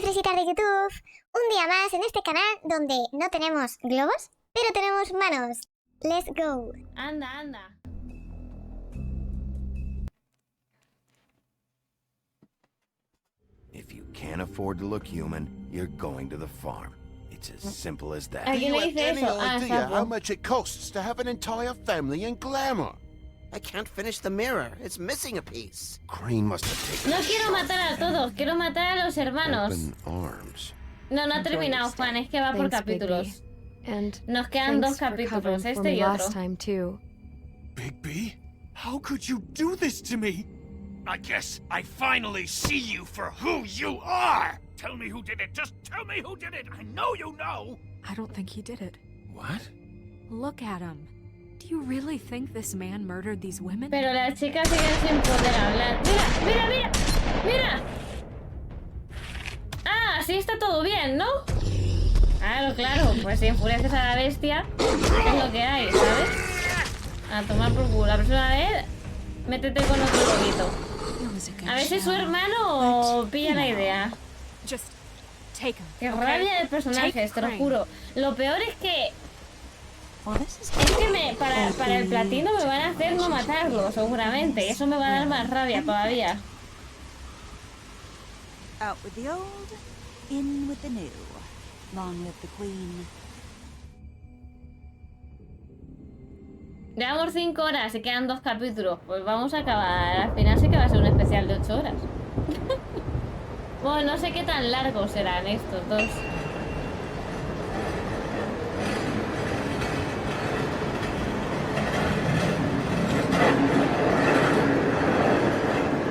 fresitas de YouTube, un día más en este canal donde no tenemos globos, pero tenemos manos. Let's go. Anda, anda. If you can't afford to look human, you're going to the farm. It's as simple as that. ¿A Do quién you le have dice any eso? idea how Sapo. much it costs to have an entire family in glamour? I can't finish the mirror. It's missing a piece. Crane must have taken No a quiero shot. matar a todos, quiero matar a los hermanos. Open arms. No, no ha terminado, Juan, es que va por capítulos. And Nos quedan dos thanks for covering capítulos, for este me y otro. last time too. Bigby, how could you do this to me? I guess I finally see you for who you are! Tell me who did it, just tell me who did it! I know you know! I don't think he did it. What? Look at him. Do you really think this man murdered these women? Pero las chicas siguen sin poder hablar. ¡Mira, mira, mira! ¡Mira! Ah, así está todo bien, ¿no? Claro, claro, pues si enfureces a la bestia, es lo que hay, ¿sabes? A tomar por culo. La próxima vez, métete con otro lobito. A ver si es su hermano o pilla la idea. Just take him. Qué okay? rabia de personajes, Take te lo Crane. juro. Lo peor es que Well, this is para el platino me van a hacer no matarlo, seguramente. Eso me va a dar más rabia todavía. Out with the old, in with the new. Long live the queen. Llevamos 5 horas y quedan 2 capítulos. Pues vamos a acabar. Al final sí que va a ser un especial de 8 horas. Bueno, no sé qué tan largos serán estos dos.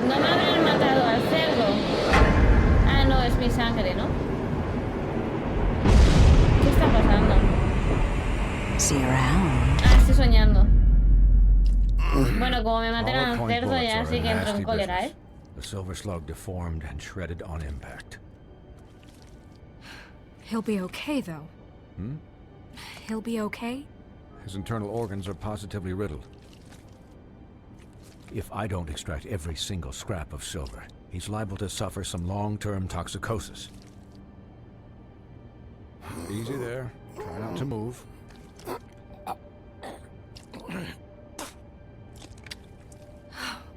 No me habrán matado al cerdo. Ah, no, es mi sangre, ¿no? ¿Qué está pasando? See you around. Ah, estoy soñando. Bueno, como me mataron al cerdo, ya sí que entro en cólera, ¿eh? The silver slug deformed and shredded on impact. He'll be okay, though. Hmm? He'll be okay? His internal organs are positively riddled. If I don't extract every single scrap of silver, he's liable to suffer some long-term toxicosis. Easy there. Try not to move.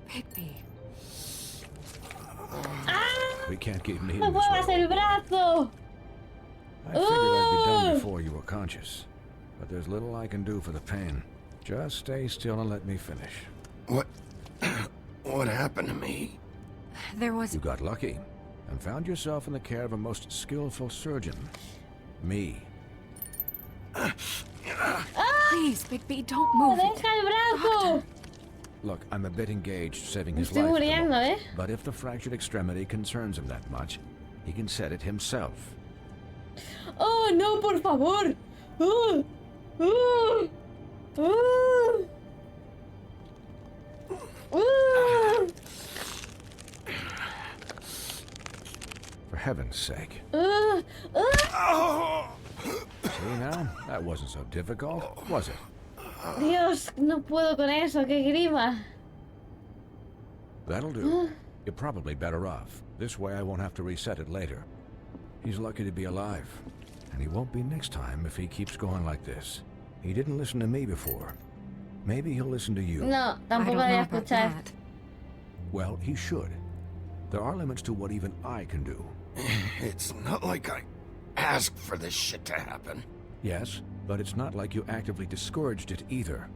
Bigby. We can't keep ¡No needing this muevas way. el brazo! I figured I'd be done before you were conscious. But there's little I can do for the pain. Just stay still and let me finish. What? What happened to me? There was... You got lucky and found yourself in the care of a most skillful surgeon. Me. Please, Bigby, don't move it. ¡Deja el brazo! Look, I'm a bit engaged saving Me his estoy life. at the muriendo, moment. ¿eh? But if the fractured extremity concerns him that much, he can set it himself. ¡Oh, no, por favor! ¡Oh! ¡Oh! ¡Oh! ¡Oh! For heaven's sake. ¡Oh! ¡Oh! See now? That wasn't so difficult, was it? Dios, no puedo con eso, qué grima. That'll do. You're probably better off. This way I won't have to reset it later. He's lucky to be alive. And he won't be next time if he keeps going like this. He didn't listen to me before. Maybe he'll listen to you. No, I don't tampoco know voy a about escuchar. that. Well, he should. There are limits to what even I can do. It's not like I asked for this shit to happen. Yes, but it's not like you actively discouraged it either.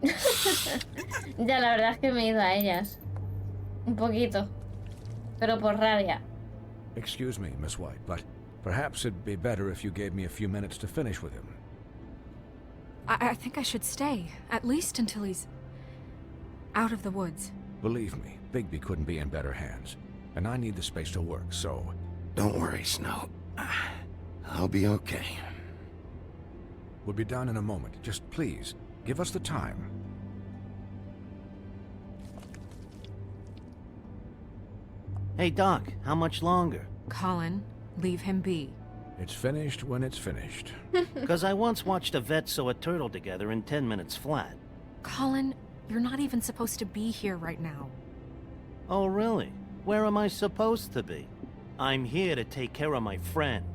Ya, la verdad es que me he ido a ellas. Un poquito. Pero por rabia. Excuse me, Miss White, but perhaps it'd be better if you gave me a few minutes to finish with him. I think I should stay, at least until he's out of the woods. Believe me, Bigby couldn't be in better hands. And I need the space to work, so... Don't worry, Snow. I'll be okay. We'll be done in a moment. Just please, give us the time. Hey, Doc, how much longer? Colin, leave him be. It's finished when it's finished. Because I once watched a vet sew a turtle together in 10 minutes flat. Colin, you're not even supposed to be here right now. Oh, really? Where am I supposed to be? I'm here to take care of my friend.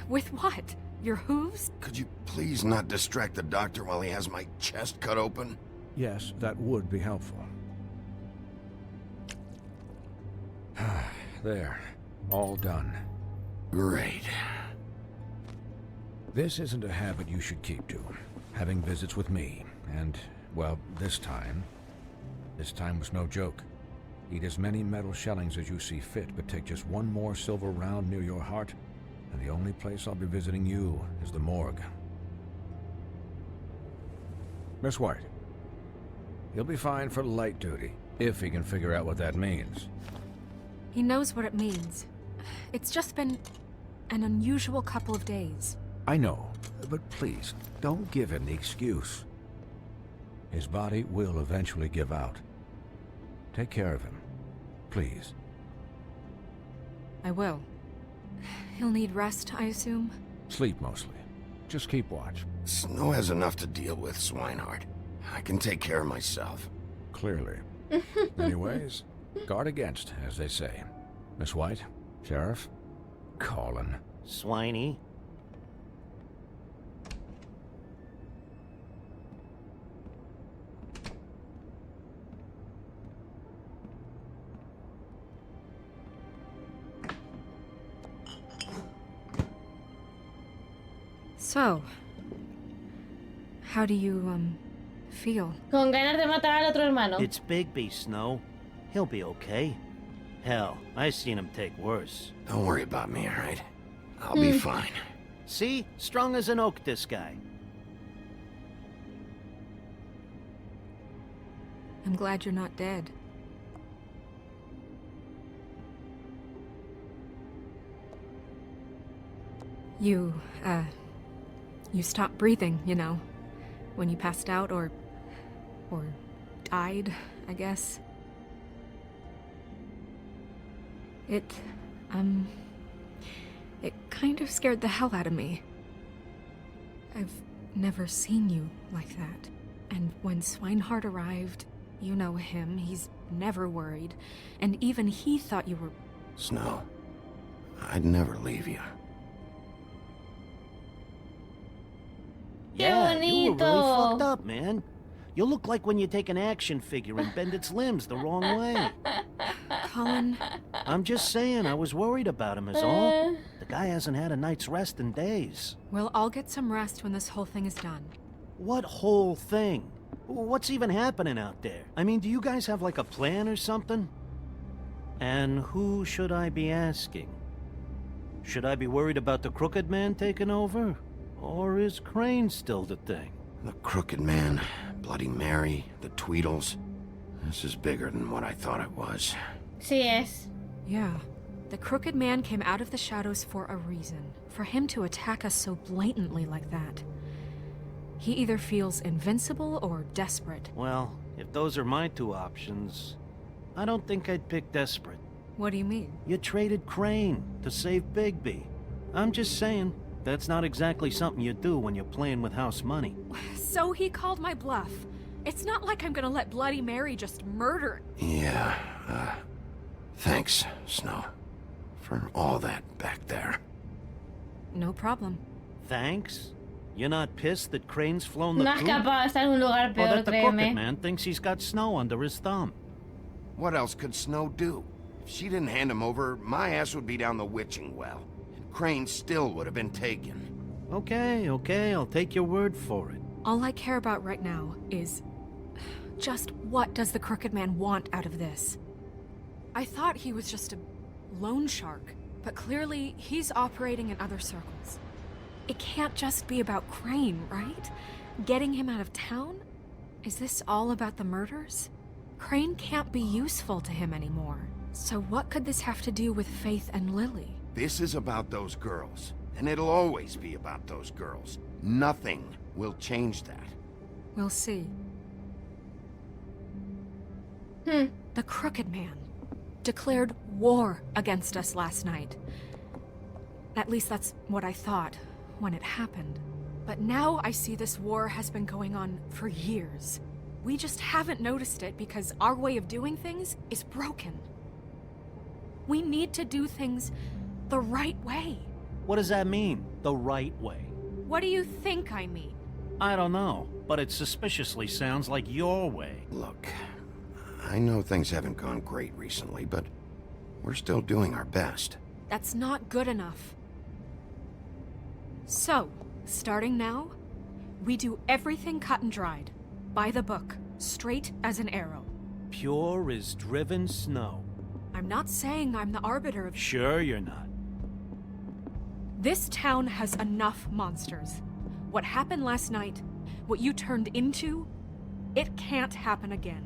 With what? Your hooves? Could you please not distract the doctor while he has my chest cut open? Yes, that would be helpful. There. All done. Great. This isn't a habit you should keep to. Having visits with me. And, well, this time was no joke. Eat as many metal shellings as you see fit, but take just one more silver round near your heart, and the only place I'll be visiting you is the morgue. Miss White. He'll be fine for light duty, if he can figure out what that means. He knows what it means. It's just been an unusual couple of days. I know, but please, don't give him the excuse. His body will eventually give out. Take care of him, please. I will. He'll need rest, I assume? Sleep mostly. Just keep watch. Snow has enough to deal with, Swinehart. I can take care of myself. Clearly. Anyways, guard against, as they say. Miss White, Sheriff, Colin. Swiney. So, how do you, feel? Con ganas de matar al otro hermano. It's Bigby, Snow. He'll be okay. Hell, I seen him take worse. Don't worry about me, all right? I'll be fine. See? Strong as an oak, this guy. I'm glad you're not dead. You stopped breathing, you know, when you passed out or died, I guess. It kind of scared the hell out of me. I've never seen you like that. And when Swinehart arrived, you know him, he's never worried. And even he thought you were... Snow, I'd never leave you. Yeah, you were really bonito. fucked up, man. You look like when you take an action figure and bend its limbs the wrong way. Colin, I'm just saying, I was worried about him is all. The guy hasn't had a night's rest in days. well, I'll get some rest when this whole thing is done. What whole thing? What's even happening out there? I mean, do you guys have like a plan or something? And who should I be asking? Should I be worried about the Crooked Man taking over? Or is Crane still the thing? The Crooked Man, Bloody Mary, the Tweedles. This is bigger than what I thought it was. Sí es. Yeah. The Crooked Man came out of the shadows for a reason. For him to attack us so blatantly like that. He either feels invincible or desperate. Well, if those are my two options, I don't think I'd pick desperate. What do you mean? You traded Crane to save Bigby. I'm just saying, that's not exactly something you do when you're playing with house money. So he called my bluff. It's not like I'm gonna let Bloody Mary just murder... Yeah, thanks, Snow, for all that back there. No problem. Thanks? You're not pissed that Crane's flown the No es coop? capaz de estar en un lugar Or peor, that the Crooked créeme. Man thinks he's got Snow under his thumb? What else could Snow do? If she didn't hand him over, my ass would be down the witching well. And Crane still would have been taken. Okay, I'll take your word for it. All I care about right now is... just what does the Crooked Man want out of this? I thought he was just a loan shark, but clearly he's operating in other circles. It can't just be about Crane, right? Getting him out of town? Is this all about the murders? Crane can't be useful to him anymore. So what could this have to do with Faith and Lily? This is about those girls, and it'll always be about those girls. Nothing will change that. We'll see. The Crooked Man declared war against us last night. At least that's what I thought when it happened. But now I see this war has been going on for years. We just haven't noticed it because our way of doing things is broken. We need to do things the right way. What does that mean, the right way? What do you think I mean? I don't know, but it suspiciously sounds like your way. Look, I know things haven't gone great recently, but we're still doing our best. That's not good enough. So, starting now, we do everything cut and dried. By the book, straight as an arrow. Pure as driven snow. I'm not saying I'm the arbiter of... Sure you're not. This town has enough monsters. What happened last night, what you turned into, it can't happen again.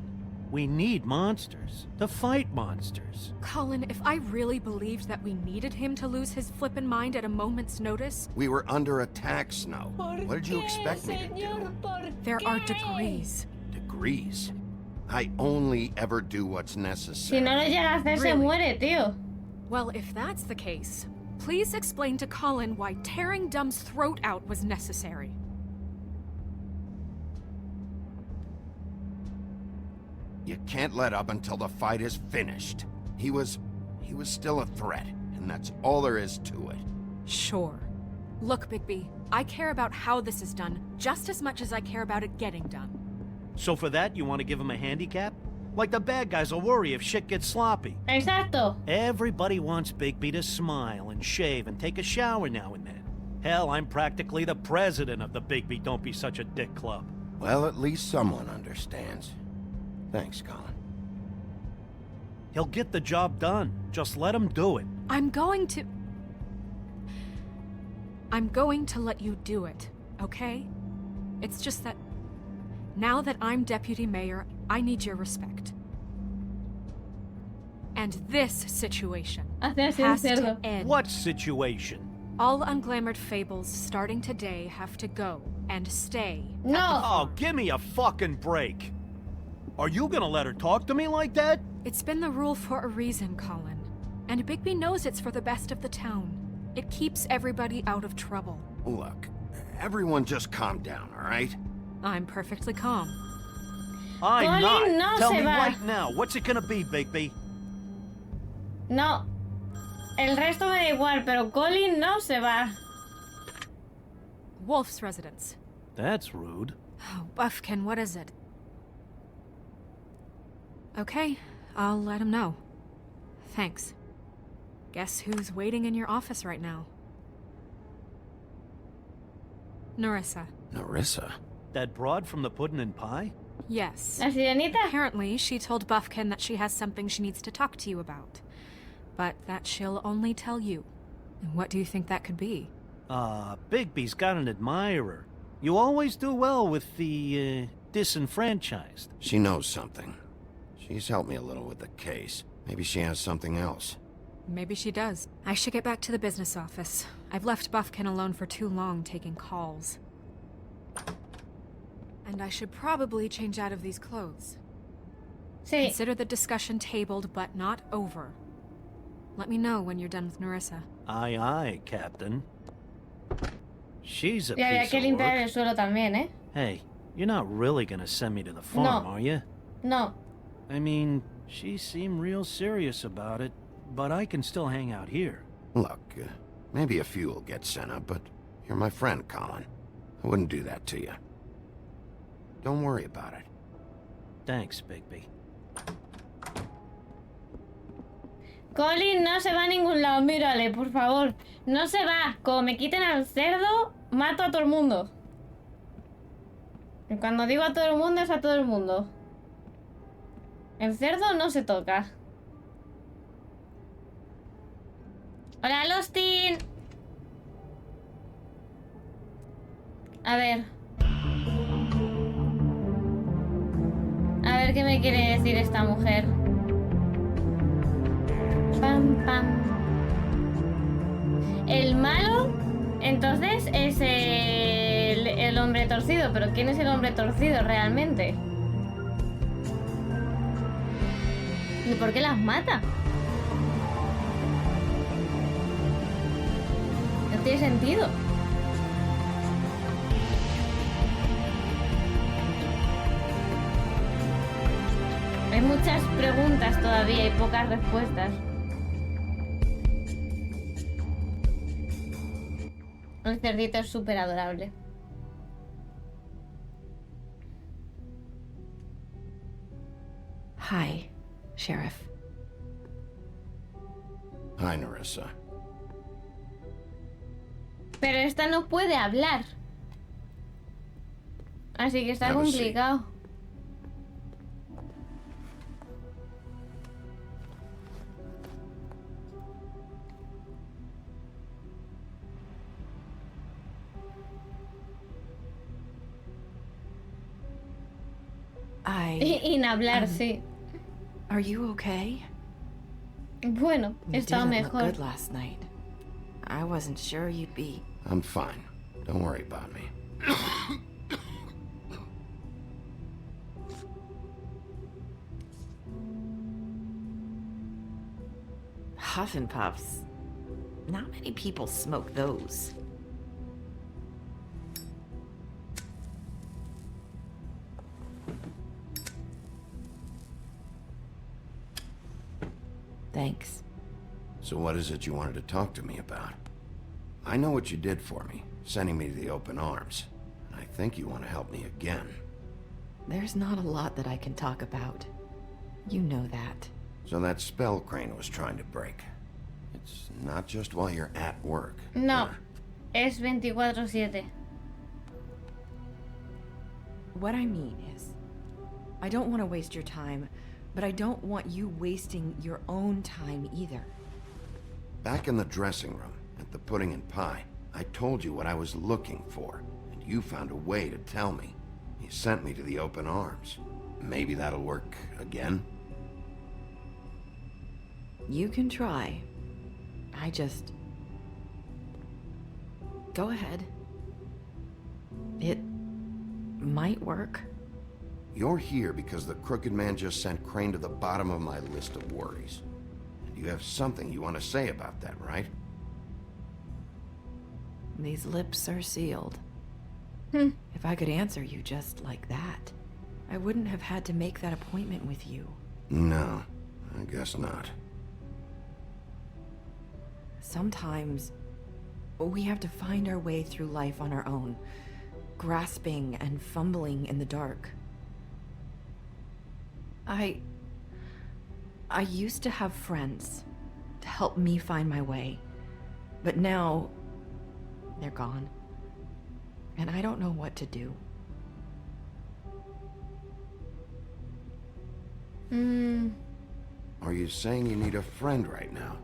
We need monsters to fight monsters. Colin, if I really believed that we needed him to lose his flippin' mind at a moment's notice... We were under attack, Snow. What did you expect me to do? There are degrees. Degrees? I only ever do what's necessary. Si no lo llega a hacer, se Really? muere, tío. Well, if that's the case, please explain to Colin why tearing Dumb's throat out was necessary. You can't let up until the fight is finished. He was still a threat, and that's all there is to it. Sure. Look, Bigby, I care about how this is done just as much as I care about it getting done. So for that, you want to give him a handicap? Like the bad guys will worry if shit gets sloppy. Exacto. Everybody wants Bigby to smile and shave and take a shower now and then. Hell, I'm practically the president of the Bigby Don't Be Such a Dick Club. Well, at least someone understands. Thanks, Colin. He'll get the job done. Just let him do it. I'm going to let you do it, okay? It's just that now that I'm deputy mayor, I need your respect. And this situation Hacerse has un to cerdo. end. What situation? All unglamored fables starting today have to go and stay. No. Oh, give me a fucking break. Are you gonna let her talk to me like that? It's been the rule for a reason, Colin. And Bigby knows it's for the best of the town. It keeps everybody out of trouble. Look, everyone just calm down, all right? I'm perfectly calm. I'm Colin not. no Tell se me va. right now, what's it gonna be, Bigby? No. El resto me da igual, pero Colin no se va. Wolf's residence. That's rude. Oh, Buffkin, what is it? Okay, I'll let him know. Thanks. Guess who's waiting in your office right now? Narissa. Narissa? That broad from the puddin' and pie? Yes. La sirenita. Apparently, she told Buffkin that she has something she needs to talk to you about. But that she'll only tell you. And what do you think that could be? Bigby's got an admirer. You always do well with the, disenfranchised. She knows something. She's helped me a little with the case. Maybe she has something else. Maybe she does. I should get back to the business office. I've left Buffkin alone for too long taking calls. And I should probably change out of these clothes. Sí. Consider the discussion tabled, but not over. Let me know when you're done with Narissa. Aye, aye, Captain. She's a Y había piece que of limpiar work. el suelo también, ¿eh? Hey, you're not really gonna send me to the farm, No. are you? No. I mean, she seemed real serious about it, but I can still hang out here. Look, maybe a few will get sent up, but you're my friend, Colin. I wouldn't do that to you. Don't worry about it. Thanks, Bigby. Colin no se va a ningún lado, mírale, por favor. No se va. Como me quiten al cerdo, mato a todo el mundo. Y cuando digo a todo el mundo, es a todo el mundo. El cerdo no se toca. Hola, Lostin. A ver. A ver qué me quiere decir esta mujer. Pam, pam. El malo, entonces, es el hombre torcido. Pero ¿quién es el hombre torcido realmente? ¿Y por qué las mata? No tiene sentido. Hay muchas preguntas todavía y pocas respuestas. El cerdito es súper adorable. Hi, Sheriff. Hi, Nerissa. Pero esta no puede hablar. Así que está Have a seat. complicado. Inhablar, sí. Are you okay? Bueno, You estaba didn't look mejor. good last night. I wasn't sure you'd be. I'm fine. Don't worry about me. Huff and puffs. Not many people smoke those. Thanks. So what is it you wanted to talk to me about? I know what you did for me, sending me to the open arms. And I think you want to help me again. There's not a lot that I can talk about. You know that. So that spell Crane was trying to break. It's not just while you're at work. No, es 24/7. What I mean is, I don't want to waste your time, but I don't want you wasting your own time either. Back in the dressing room, at the pudding and pie, I told you what I was looking for, and you found a way to tell me. You sent me to the open arms. Maybe that'll work again? You can try. I just... Go ahead. It might work. You're here because the crooked man just sent Crane to the bottom of my list of worries. And you have something you want to say about that, right? These lips are sealed. If I could answer you just like that, I wouldn't have had to make that appointment with you. No, I guess not. Sometimes we have to find our way through life on our own, grasping and fumbling in the dark. I used to have friends to help me find my way, but now they're gone, and I don't know what to do. Are you saying you need a friend right now?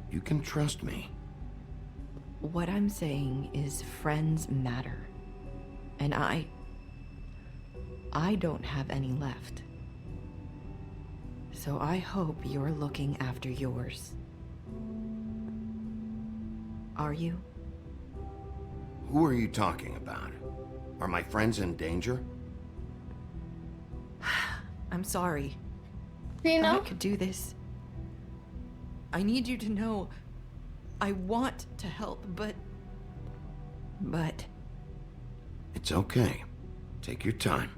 You can trust me. What I'm saying is friends matter, and I don't have any left. So I hope you're looking after yours. Are you? Who are you talking about? Are my friends in danger? I'm sorry. Sí, I ¿no? could do this. I need you to know I want to help, but... It's okay. Take your time.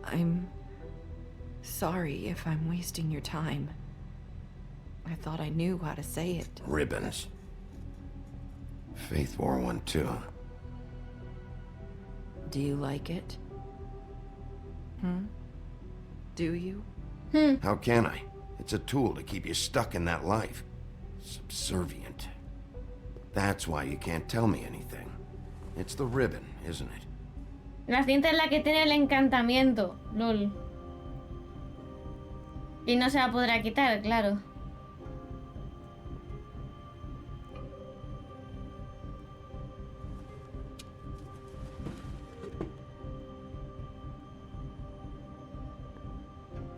I'm sorry if I'm wasting your time. I thought I knew how to say it. Ribbons. Faith wore one too. Do you like it? Do you? How can I? It's a tool to keep you stuck in that life. Subservient. That's why you can't tell me anything. It's the ribbon, isn't it? La cinta es la que tiene el encantamiento. Lol. Y no se la podrá quitar, claro.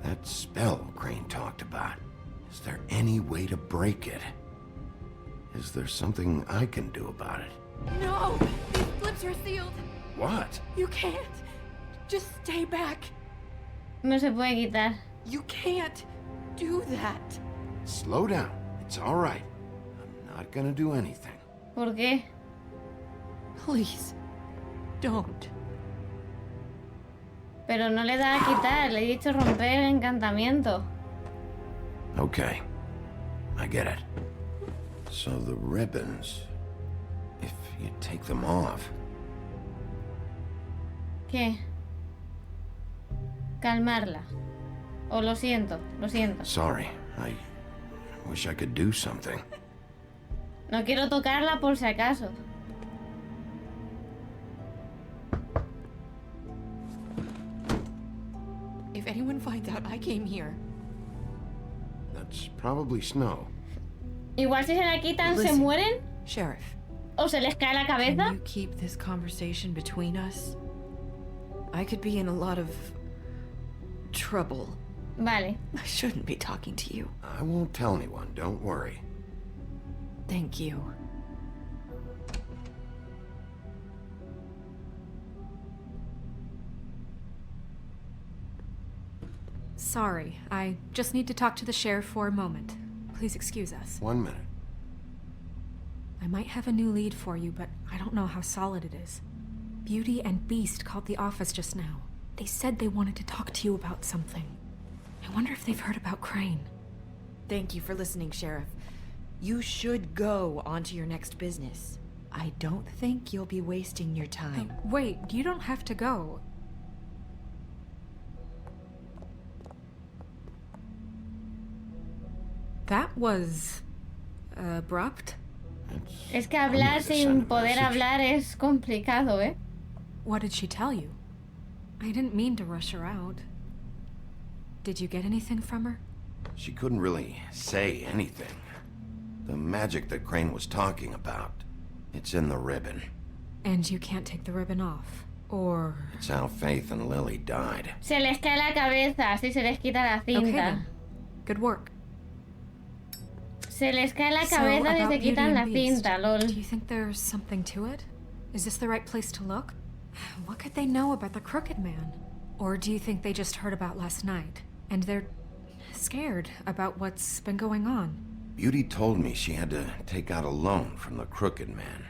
That spell Crane talked about. Is there any way to break it? Is there something I can do about it? No! These flips are sealed! What? You can't! Just stay back! No se puede quitar. You can't do that! Slow down. It's all right. I'm not gonna do anything. ¿Por qué? Please, don't. Pero no le da a quitar, le he dicho romper el encantamiento. Okay, I get it. So the ribbons, if you take them off... ¿Qué? Calmarla. O lo siento, lo siento. Sorry, I wish I could do something. No quiero tocarla por si acaso. If anyone finds out I came here... That's probably snow. Igual si se la quitan, ¿se Listen, mueren? Sheriff, ¿O se les cae la can cabeza? you keep this conversation between us? I could be in a lot of... trouble. Vale. I shouldn't be talking to you. I won't tell anyone, don't worry. Thank you. Sorry, I just need to talk to the sheriff for a moment. Please excuse us. 1 minute. I might have a new lead for you, but I don't know how solid it is. Beauty and Beast called the office just now. They said they wanted to talk to you about something. I wonder if they've heard about Crane. Thank you for listening, Sheriff. You should go on to your next business. I don't think you'll be wasting your time. Wait, you don't have to go. That was... abrupt? Es que hablar sin poder hablar es complicado, ¿eh? What did she tell you? I didn't mean to rush her out. Did you get anything from her? She couldn't really say anything. The magic that Crane was talking about, it's in the ribbon. And you can't take the ribbon off? Or... It's how Faith and Lily died. Se les cae la cabeza, así se les quita la cinta. Okay, then. Good work. Se les cae la So, cabeza y about se Beauty quitan and la Beast, cinta, lol. Do you think there's something to it? Is this the right place to look? What could they know about the Crooked Man? Or do you think they just heard about last night, and they're scared about what's been going on? Beauty told me she had to take out a loan from the Crooked Man.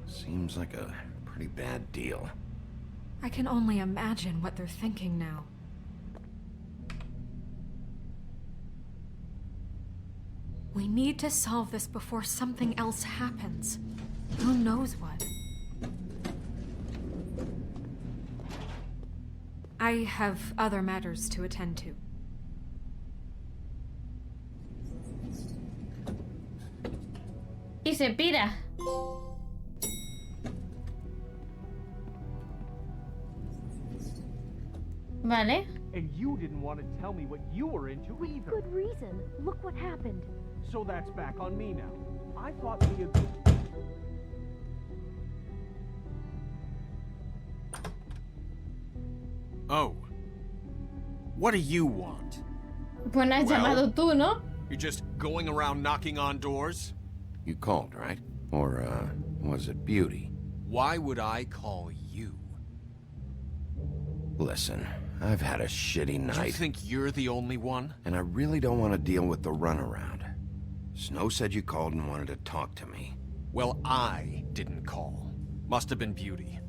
Seems like a pretty bad deal. I can only imagine what they're thinking now. We need to solve this before something else happens. Who knows what? I have other matters to attend to. Y se pira. Vale. And you didn't want to tell me what you were into either. Good reason. Look what happened. So that's back on me now. I thought we agreed. Oh. What do you want? Pues no has llamado tú, ¿no? You're just going around knocking on doors? You called, right? Or, was it Beauty? Why would I call you? Listen, I've had a shitty night. Do you think you're the only one? And I really don't want to deal with the runaround. Snow said you called and wanted to talk to me. Well, I didn't call. Must have been Beauty.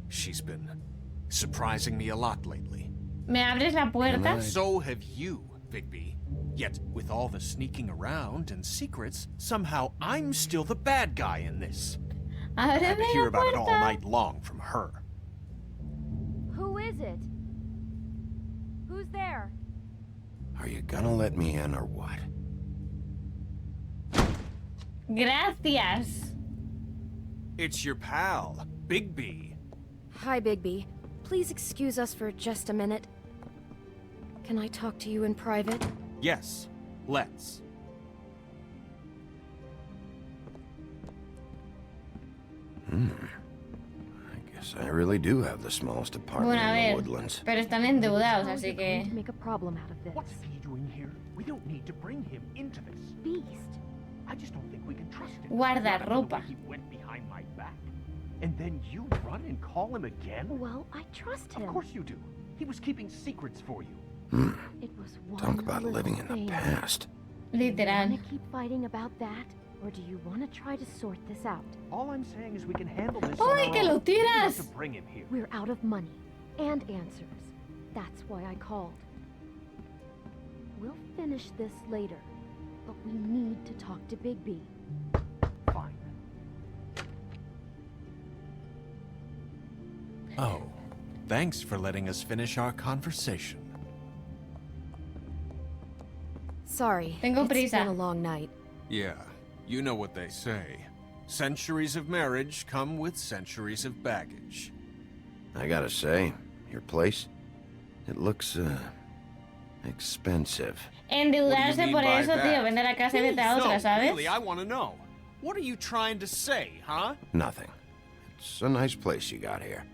She's been surprising me a lot lately. ¿Me abres la puerta? So have you, Bigby. Yet, with all the sneaking around and secrets, somehow I'm still the bad guy in this. I had to hear about it all night long from her. Who is it? Who's there? Are you gonna let me in or what? Gracias. It's your pal, Bigby. Hi, Bigby. Please excuse us for just a minute. Can I talk to you in private? Yes, let's. I guess I really do have the smallest apartment Bueno, a in the ver, woodlands. pero están endeudados, How así you're going que... to make a problem out of this. What's he doing here? We don't need to bring him into this. Beast. I just don't think we can trust him. Guarda Not after the way ropa. He went behind my back. And then you run and call him again? Well, I trust him. Of course you do. He was keeping secrets for you. It was one Talk about little living in the thing. past. Literal. Want to keep fighting about that, or do you want to try to sort this out? All I'm saying is we can handle this ¡Ay, on que our lo own. We don't have tiras! to bring him here. We're out of money and answers. That's why I called. We'll finish this later, But we need to talk to Bigby. Fine. Oh, thanks for letting us finish our conversation. Sorry, Tengo it's prisa. been a long night. Yeah, you know what they say. Centuries of marriage come with centuries of baggage. I gotta say, your place, it looks, expensive. Endeudarse por by eso, tío. that? Vende la casa y vete a otra, No, ¿sabes? really, I want to know. What are you trying to say, huh? Nothing. It's a nice place you got here.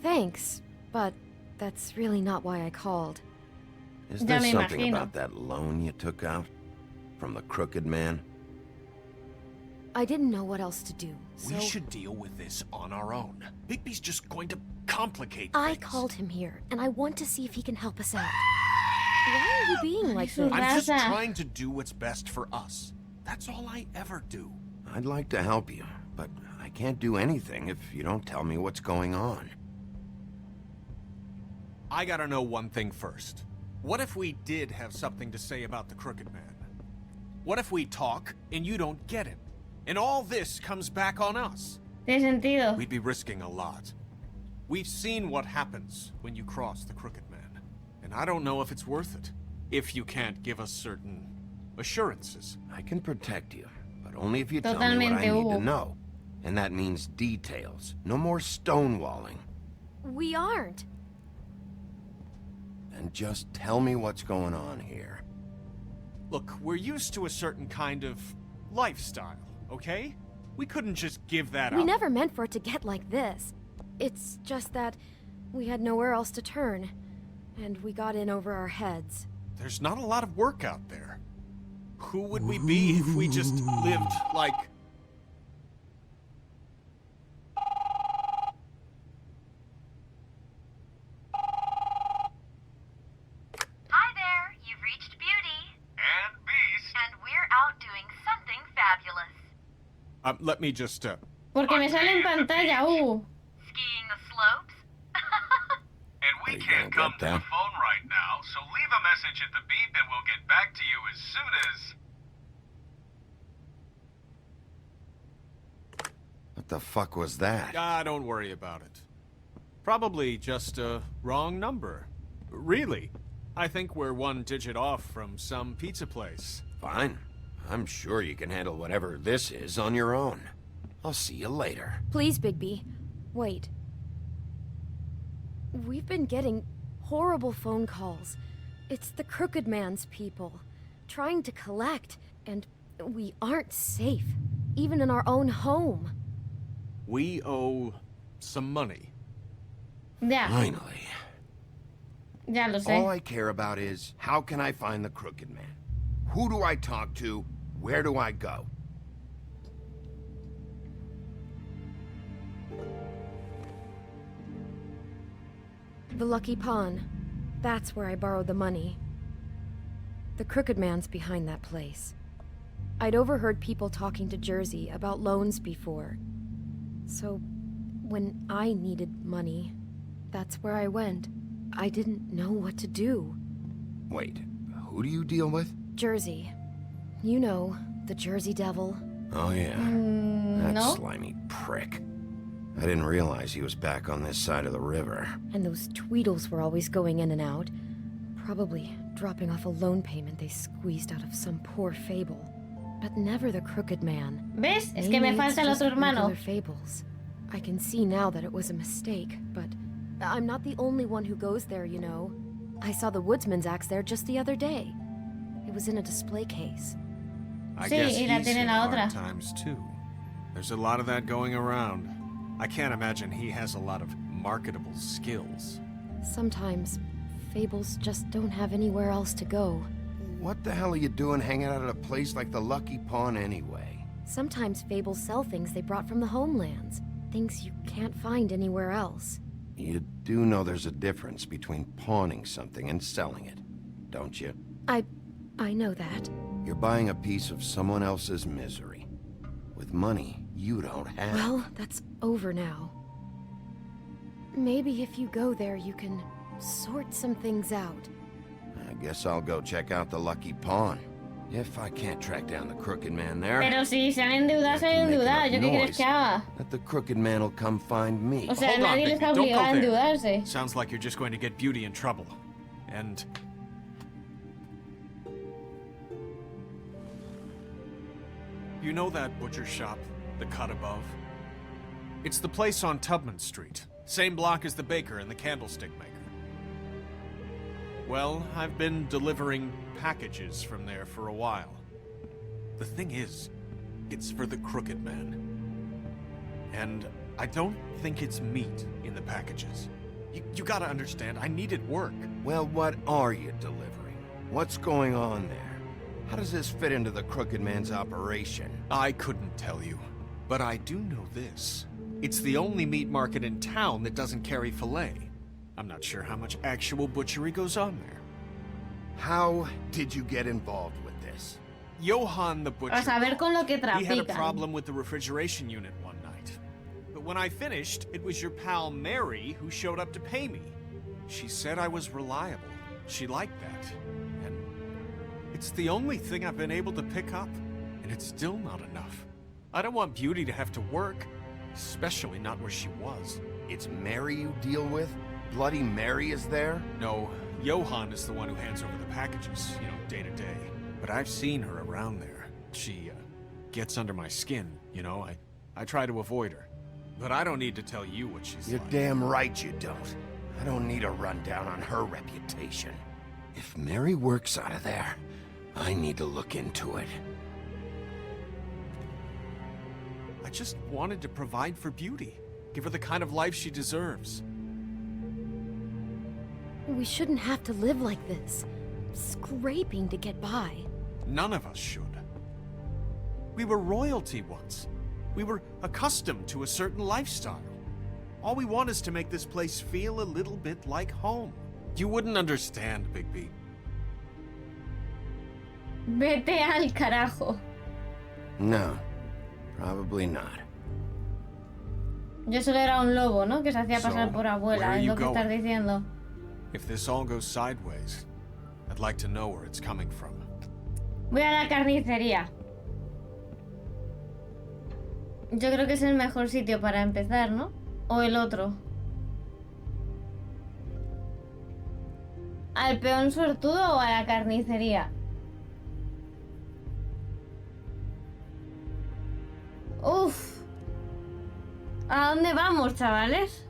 Thanks, but that's really not why I called. Is Ya there me something imagino. about that loan you took out? From the crooked man? I didn't know what else to do, so... We should deal with this on our own. Bigby's just going to complicate I things. called him here, and I want to see if he can help us out. Why are you being like this? I'm just Raza. trying to do what's best for us. That's all I ever do. I'd like to help you, but I can't do anything if you don't tell me what's going on. I gotta know one thing first. What if we did have something to say about the Crooked Man? What if we talk and you don't get him? And all this comes back on us? Tiene sentido. We'd be risking a lot. We've seen what happens when you cross the Crooked Man. And I don't know if it's worth it. If you can't give us certain assurances. I can protect you, but only if you tell me what Totalmente, I need Hugo. to know. And that means details. No more stonewalling. We aren't. Then just tell me what's going on here. Look, we're used to a certain kind of lifestyle, okay? We couldn't just give that We up. never meant for it to get like this. It's just that we had nowhere else to turn, and we got in over our heads. There's not a lot of work out there. Who would we be if we just lived like... Hi there, you've reached Beauty. And Beast. And we're out doing something fabulous. Let me just, Porque me sale en pantalla, Skiing the slopes. And we can't come to the phone right now, so leave a message at the beep and we'll get back to you as soon as... What the fuck was that? don't worry about it. Probably just a wrong number. Really. I think we're one digit off from some pizza place. Fine. I'm sure you can handle whatever this is on your own. I'll see you later. Please, Bigby. Wait. We've been getting horrible phone calls. It's the Crooked Man's people, trying to collect, and we aren't safe, even in our own home. We owe some money. Ya. Finally. Ya lo All sé. I care about is, how can I find the Crooked Man? Who do I talk to? Where do I go? The Lucky Pawn. That's where I borrowed the money. The Crooked Man's behind that place. I'd overheard people talking to Jersey about loans before. So, when I needed money, that's where I went. I didn't know what to do. Wait, who do you deal with? Jersey. You know, the Jersey Devil. Oh yeah, that no. slimy prick. I didn't realize he was back on this side of the river. And those Tweedles were always going in and out. Probably dropping off a loan payment they squeezed out of some poor fable. But never the Crooked Man. ¿Ves? Es Maybe que me it's falta el just otro hermano. regular fables. I can see now that it was a mistake, but I'm not the only one who goes there, you know. I saw the Woodsman's axe there just the other day. It was in a display case. I Sí, guess y la he's tiene in la hard otra. times too. There's a lot of that going around. I can't imagine he has a lot of marketable skills. Sometimes, fables just don't have anywhere else to go. What the hell are you doing hanging out at a place like the Lucky Pawn anyway? Sometimes fables sell things they brought from the homelands. Things you can't find anywhere else. You do know there's a difference between pawning something and selling it, don't you? I know that. You're buying a piece of someone else's misery. With money you don't have. Well, that's over now. Maybe if you go there, you can sort some things out. I guess I'll go check out the Lucky Pawn. If I can't track down the crooked man there, Pero si se han endeudado, se han endeudado. ¿Yo qué quieres que haga? that the crooked man will come find me. O sea, Hold on, nadie les Bigby, ha don't obligado a go there. endeudarse. Sounds like you're just going to get Beauty in trouble. And... You know that butcher shop, the cut above? It's the place on Tubman Street. Same block as the baker and the candlestick maker. Well, I've been delivering packages from there for a while. The thing is, it's for the crooked man. And I don't think it's meat in the packages. You gotta understand, I needed work. Well, what are you delivering? What's going on there? How does this fit into the crooked man's operation? I couldn't tell you, but I do know this. It's the only meat market in town that doesn't carry filet. I'm not sure how much actual butchery goes on there. How did you get involved with this? Johann the butcher. A saber con lo que He had a trafican. problem with the refrigeration unit one night. But when I finished, it was your pal Mary who showed up to pay me. She said I was reliable. She liked that. And it's the only thing I've been able to pick up. And it's still not enough. I don't want Beauty to have to work. Especially not where she was. It's Mary you deal with? Bloody Mary is there? No, Johann is the one who hands over the packages, day to day. But I've seen her around there. She, gets under my skin, I try to avoid her. But I don't need to tell you what she's You're like. damn right you don't. I don't need a rundown on her reputation. If Mary works out of there, I need to look into it. I just wanted to provide for Beauty. Give her the kind of life she deserves. We shouldn't have to live like this, scraping to get by. None of us should. We were royalty once. We were accustomed to a certain lifestyle. All we want is to make this place feel a little bit like home. You wouldn't understand, Bigby. Vete al carajo. No, probably not. Yo solo era un lobo, ¿no? Que se hacía pasar So, por where abuela, are es you lo que estás going? diciendo. If this all goes sideways, I'd like to know where it's coming from. Voy a la carnicería. Yo creo que es el mejor sitio para empezar, ¿no? O el otro. ¿Al peón sortudo o a la carnicería? Uf. ¿A dónde vamos, chavales?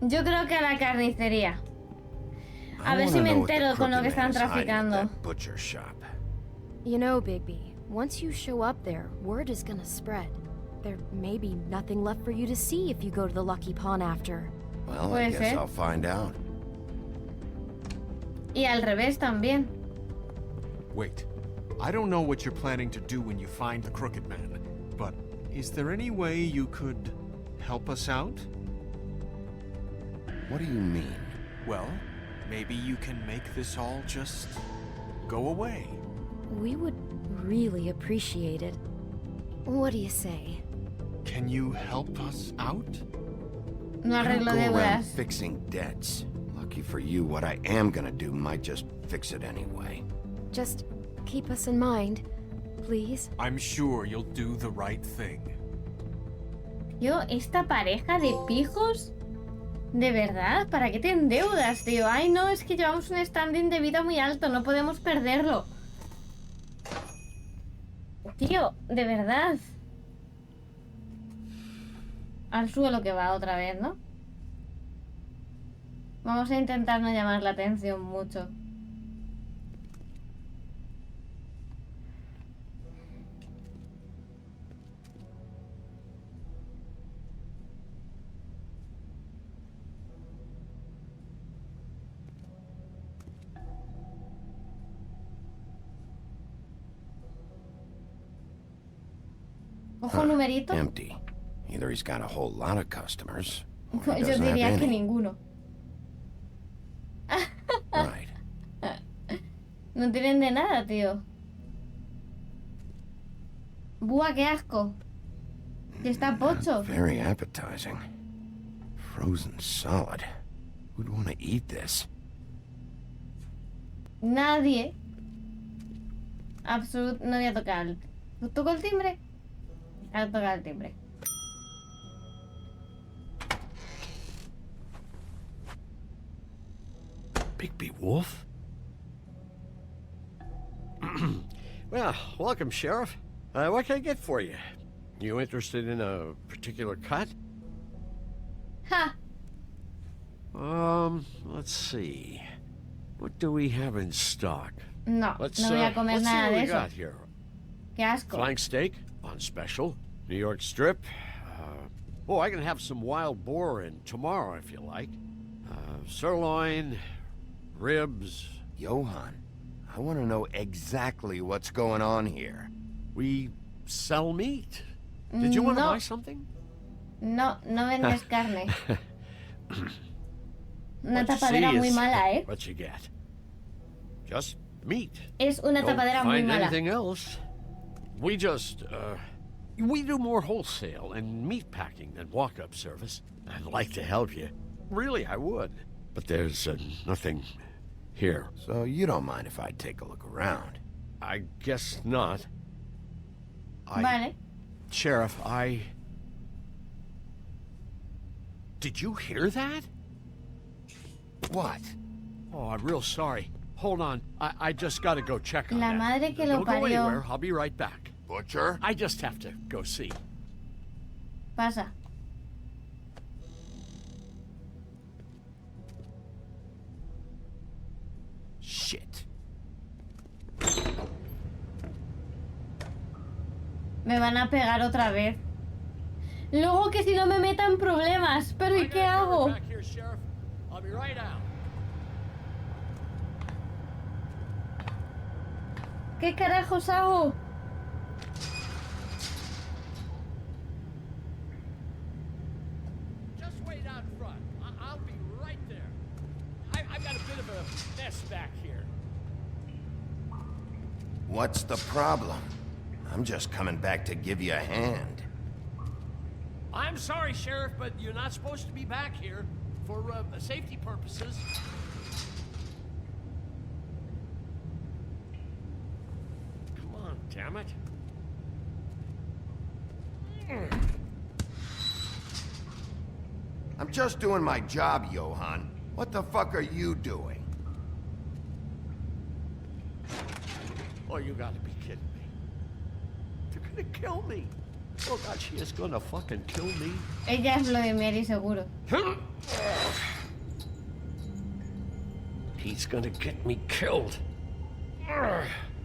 Yo creo que a la carnicería. A ver si me entero con lo que están traficando. Butcher shop. You know, Bigby, once you show up there, word is gonna spread. There may be nothing left for you to see if you go to the Lucky Pawn after. Well, I Puede guess ser. I'll find out. Y al revés también. Wait, I don't know what you're planning to do when you find the crooked man, but is there any way you could help us out? What do you mean? Well, maybe you can make this all just go away. We would really appreciate it. What do you say? Can you help us out? No I don't arreglo go around deudas. fixing debts. Lucky for you, what I am gonna do might just fix it anyway. Just keep us in mind, please. I'm sure you'll do the right thing. Yo, esta pareja de pijos, ¿de verdad? ¿Para qué te endeudas, tío? Ay, no, es que llevamos un standing de vida muy alto, no podemos perderlo. Tío, de verdad. Al suelo que va otra vez, ¿no? Vamos a intentar no llamar la atención mucho. Ojo, numerito. Empty. Either he's got a whole lot of customers, or he Yo doesn't have diría que any. ninguno. Right. No tienen de nada, tío. Buah, qué asco. Que está pocho. Very appetizing. Frozen solid. Who'd want to eat this? Nadie. No voy a tocar. ¿Toco el timbre? Voy a tocar el timbre. Bigby Wolf? Well, welcome, Sheriff. What can I get for you? You interested in a particular cut? Ha! Let's see. What do we have in stock? No, no voy a comer nada de eso. Got here. Qué asco. Flank steak on special. New York strip. Oh, I can have some wild boar in tomorrow if you like. Sirloin, ribs. Johan, I want to know exactly what's going on here. We sell meat. Did you want to buy something? No, no vendes carne. Una tapadera muy mala, ¿eh? What you get? Just meat. Es una tapadera muy Don't find mala. anything else. We just, we do more wholesale and meat packing than walk-up service. I'd like to help you. Really, I would. But there's nothing here. So you don't mind if I take a look around? I guess not. Vale. Sheriff, Did you hear that? What? Oh, I'm real sorry. Hold on. I just gotta go check on La that. madre que lo Don't go parió. anywhere. I'll be right back. Butcher? I just have to go see. Pasa. Shit. Me van a pegar otra vez. Luego que si no me metan problemas. Pero ¿y qué hago? ¿Qué carajos hago? Just wait out front. I'll be right there. I've got a bit of a mess back here. What's the problem? I'm just coming back to give you a hand. I'm sorry, Sheriff, but you're not supposed to be back here for safety purposes. Come on, damn it. I'm just doing my job, Johan. What the fuck are you doing? Oh, you gotta be kidding me. They're gonna kill me. Oh God, she is gonna fucking kill me. Ella es lo de Mary, seguro. He's gonna get me killed.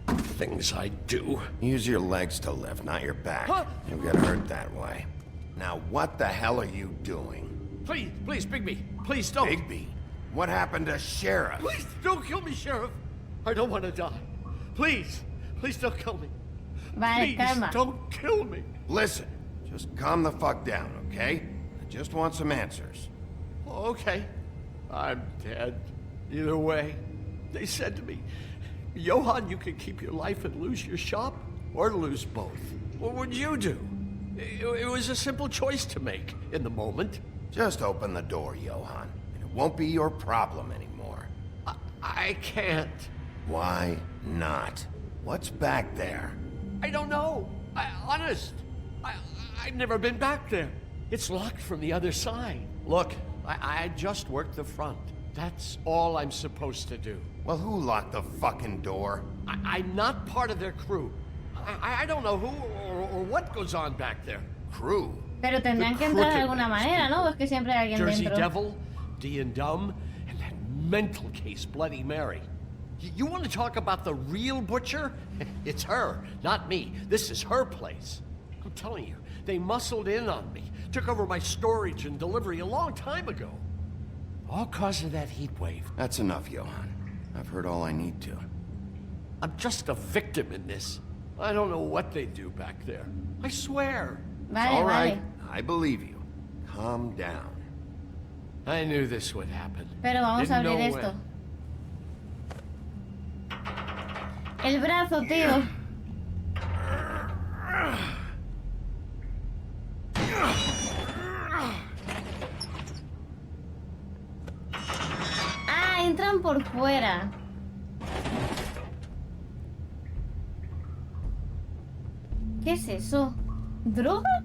Things I do. Use your legs to lift, not your back. Huh? You'll get hurt that way. Now, what the hell are you doing? Please, Bigby, please don't. Bigby? What happened to Sheriff? Please don't kill me, Sheriff. I don't want to die. Please don't kill me. Vale, Please calma. don't kill me. Listen, just calm the fuck down, okay? I just want some answers. Okay, I'm dead. Either way, they said to me, Johan, you can keep your life and lose your shop, or lose both. What would you do? It was a simple choice to make in the moment. Just open the door, Johan, and it won't be your problem anymore. I can't. Why not? What's back there? I don't know. Honest. I've never been back there. It's locked from the other side. Look, I just worked the front. That's all I'm supposed to do. Well, who locked the fucking door? I'm not part of their crew. I don't know who or what goes on back there. Crew? Pero tendrán que entrar de alguna manera, ¿no? Es que siempre hay alguien Jersey dentro. Devil, D and Dumb, and that mental case, Bloody Mary. You want to talk about the real butcher? It's her, not me. This is her place. I'm telling you, they muscled in on me, took over my storage and delivery a long time ago. All cause of that heat wave. That's enough, Johan. I've heard all I need to. I'm just a victim in this. I don't know what they do back there. I swear. Vale, All right, vale. I believe you. Calm down. I knew this would happen. Pero vamos a Didn't abrir know esto. when. El brazo, tío. Ah, entran por fuera. ¿Qué es eso? ¿Droga?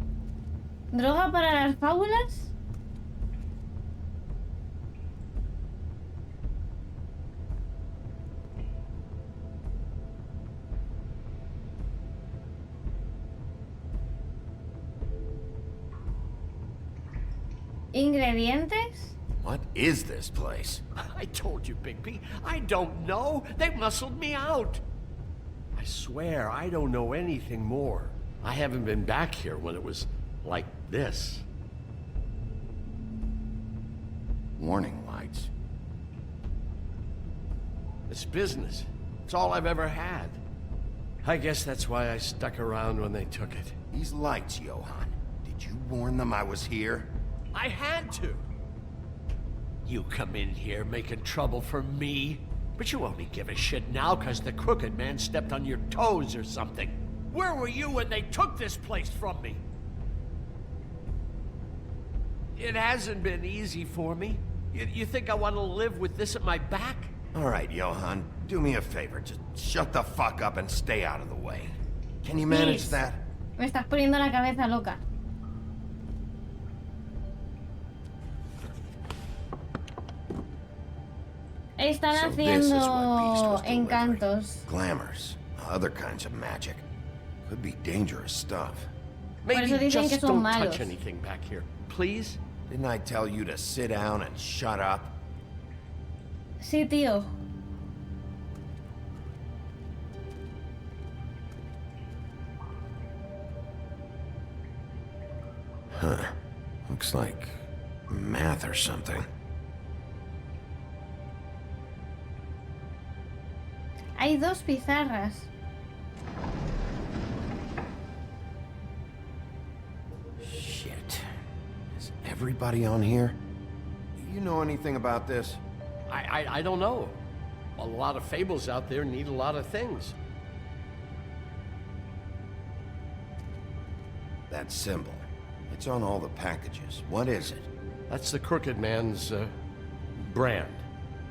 ¿Droga para las fábulas? ¿Ingredientes? What is this place? I told you, Bigby. I don't know. They muscled me out. I swear, I don't know anything more. I haven't been back here when it was like this. Warning lights. It's business. It's all I've ever had. I guess that's why I stuck around when they took it. These lights, Johann. Did you warn them I was here? I had to. You come in here making trouble for me, but you only give a shit now because the crooked man stepped on your toes or something. Where were you when they took this place from me? It hasn't been easy for me. You think I want to live with this at my back? All right, Johann, do me a favor. Just shut the fuck up and stay out of the way. Can you manage Please. that? Me estás poniendo la cabeza loca. Están So this is what Beast haciendo was delivering. encantos. Glamours, other kinds of magic. Could be dangerous stuff. Por eso Maybe dicen que just son don't malos. touch anything back here, please? Didn't I tell you to sit down and shut up? Sí, tío. Huh. Looks like math or something. Hay dos pizarras. Shit. Is everybody on here? You know anything about this? I don't know. A lot of fables out there need a lot of things. That symbol. It's on all the packages. What is it? That's the crooked man's brand.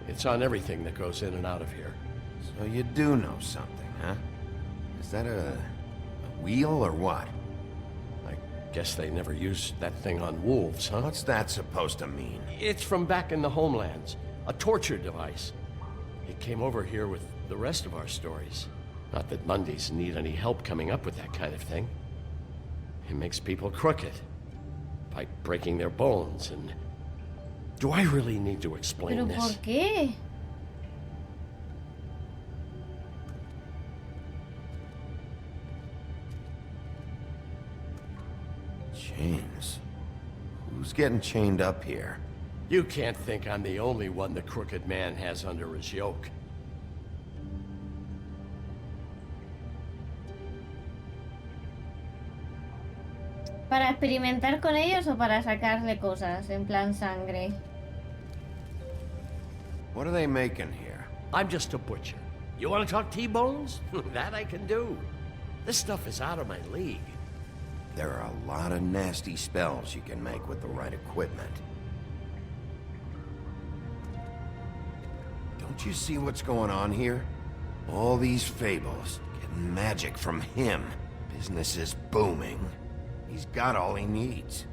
It's on everything that goes in and out of here. So you do know something, huh? Is that a wheel or what? I guess they never used that thing on wolves, huh? What's that supposed to mean? It's from back in the homelands. A torture device. It came over here with the rest of our stories. Not that Mondays need any help coming up with that kind of thing. It makes people crooked. By breaking their bones and... Do I really need to explain ¿Pero this? por qué? Chains. Who's getting chained up here? You can't think I'm the only one the crooked man has under his yoke. ¿Para experimentar con ellos o para sacarle cosas en plan sangre? What are they making here? I'm just a butcher. You want to talk T-bones? That I can do. This stuff is out of my league. There are a lot of nasty spells you can make with the right equipment. Don't you see what's going on here? All these fables, getting magic from him. Business is booming. He's got all he needs.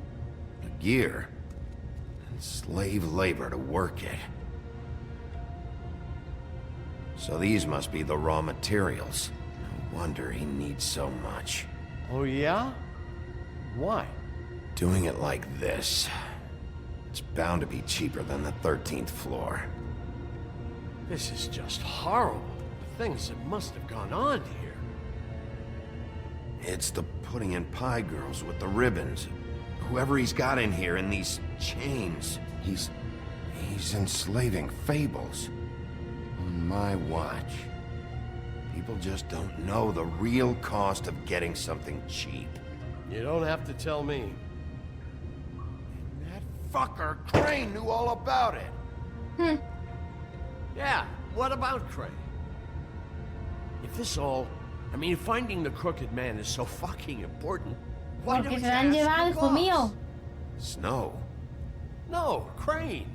The gear, and slave labor to work it. So these must be the raw materials. No wonder he needs so much. Oh, yeah? Why? Doing it like this, it's bound to be cheaper than the 13th floor. This is just horrible. The things that must have gone on here. It's the pudding and pie girls with the ribbons. Whoever he's got in here in these chains, he's enslaving fables. On my watch. People just don't know the real cost of getting something cheap. You don't have to tell me. And that fucker Crane knew all about it. Yeah, what about Crane? If this all... I mean, finding the crooked man is so fucking important. Why Porque don't se you la han ask llevado, the hijo boss? mío. Snow. No, Crane.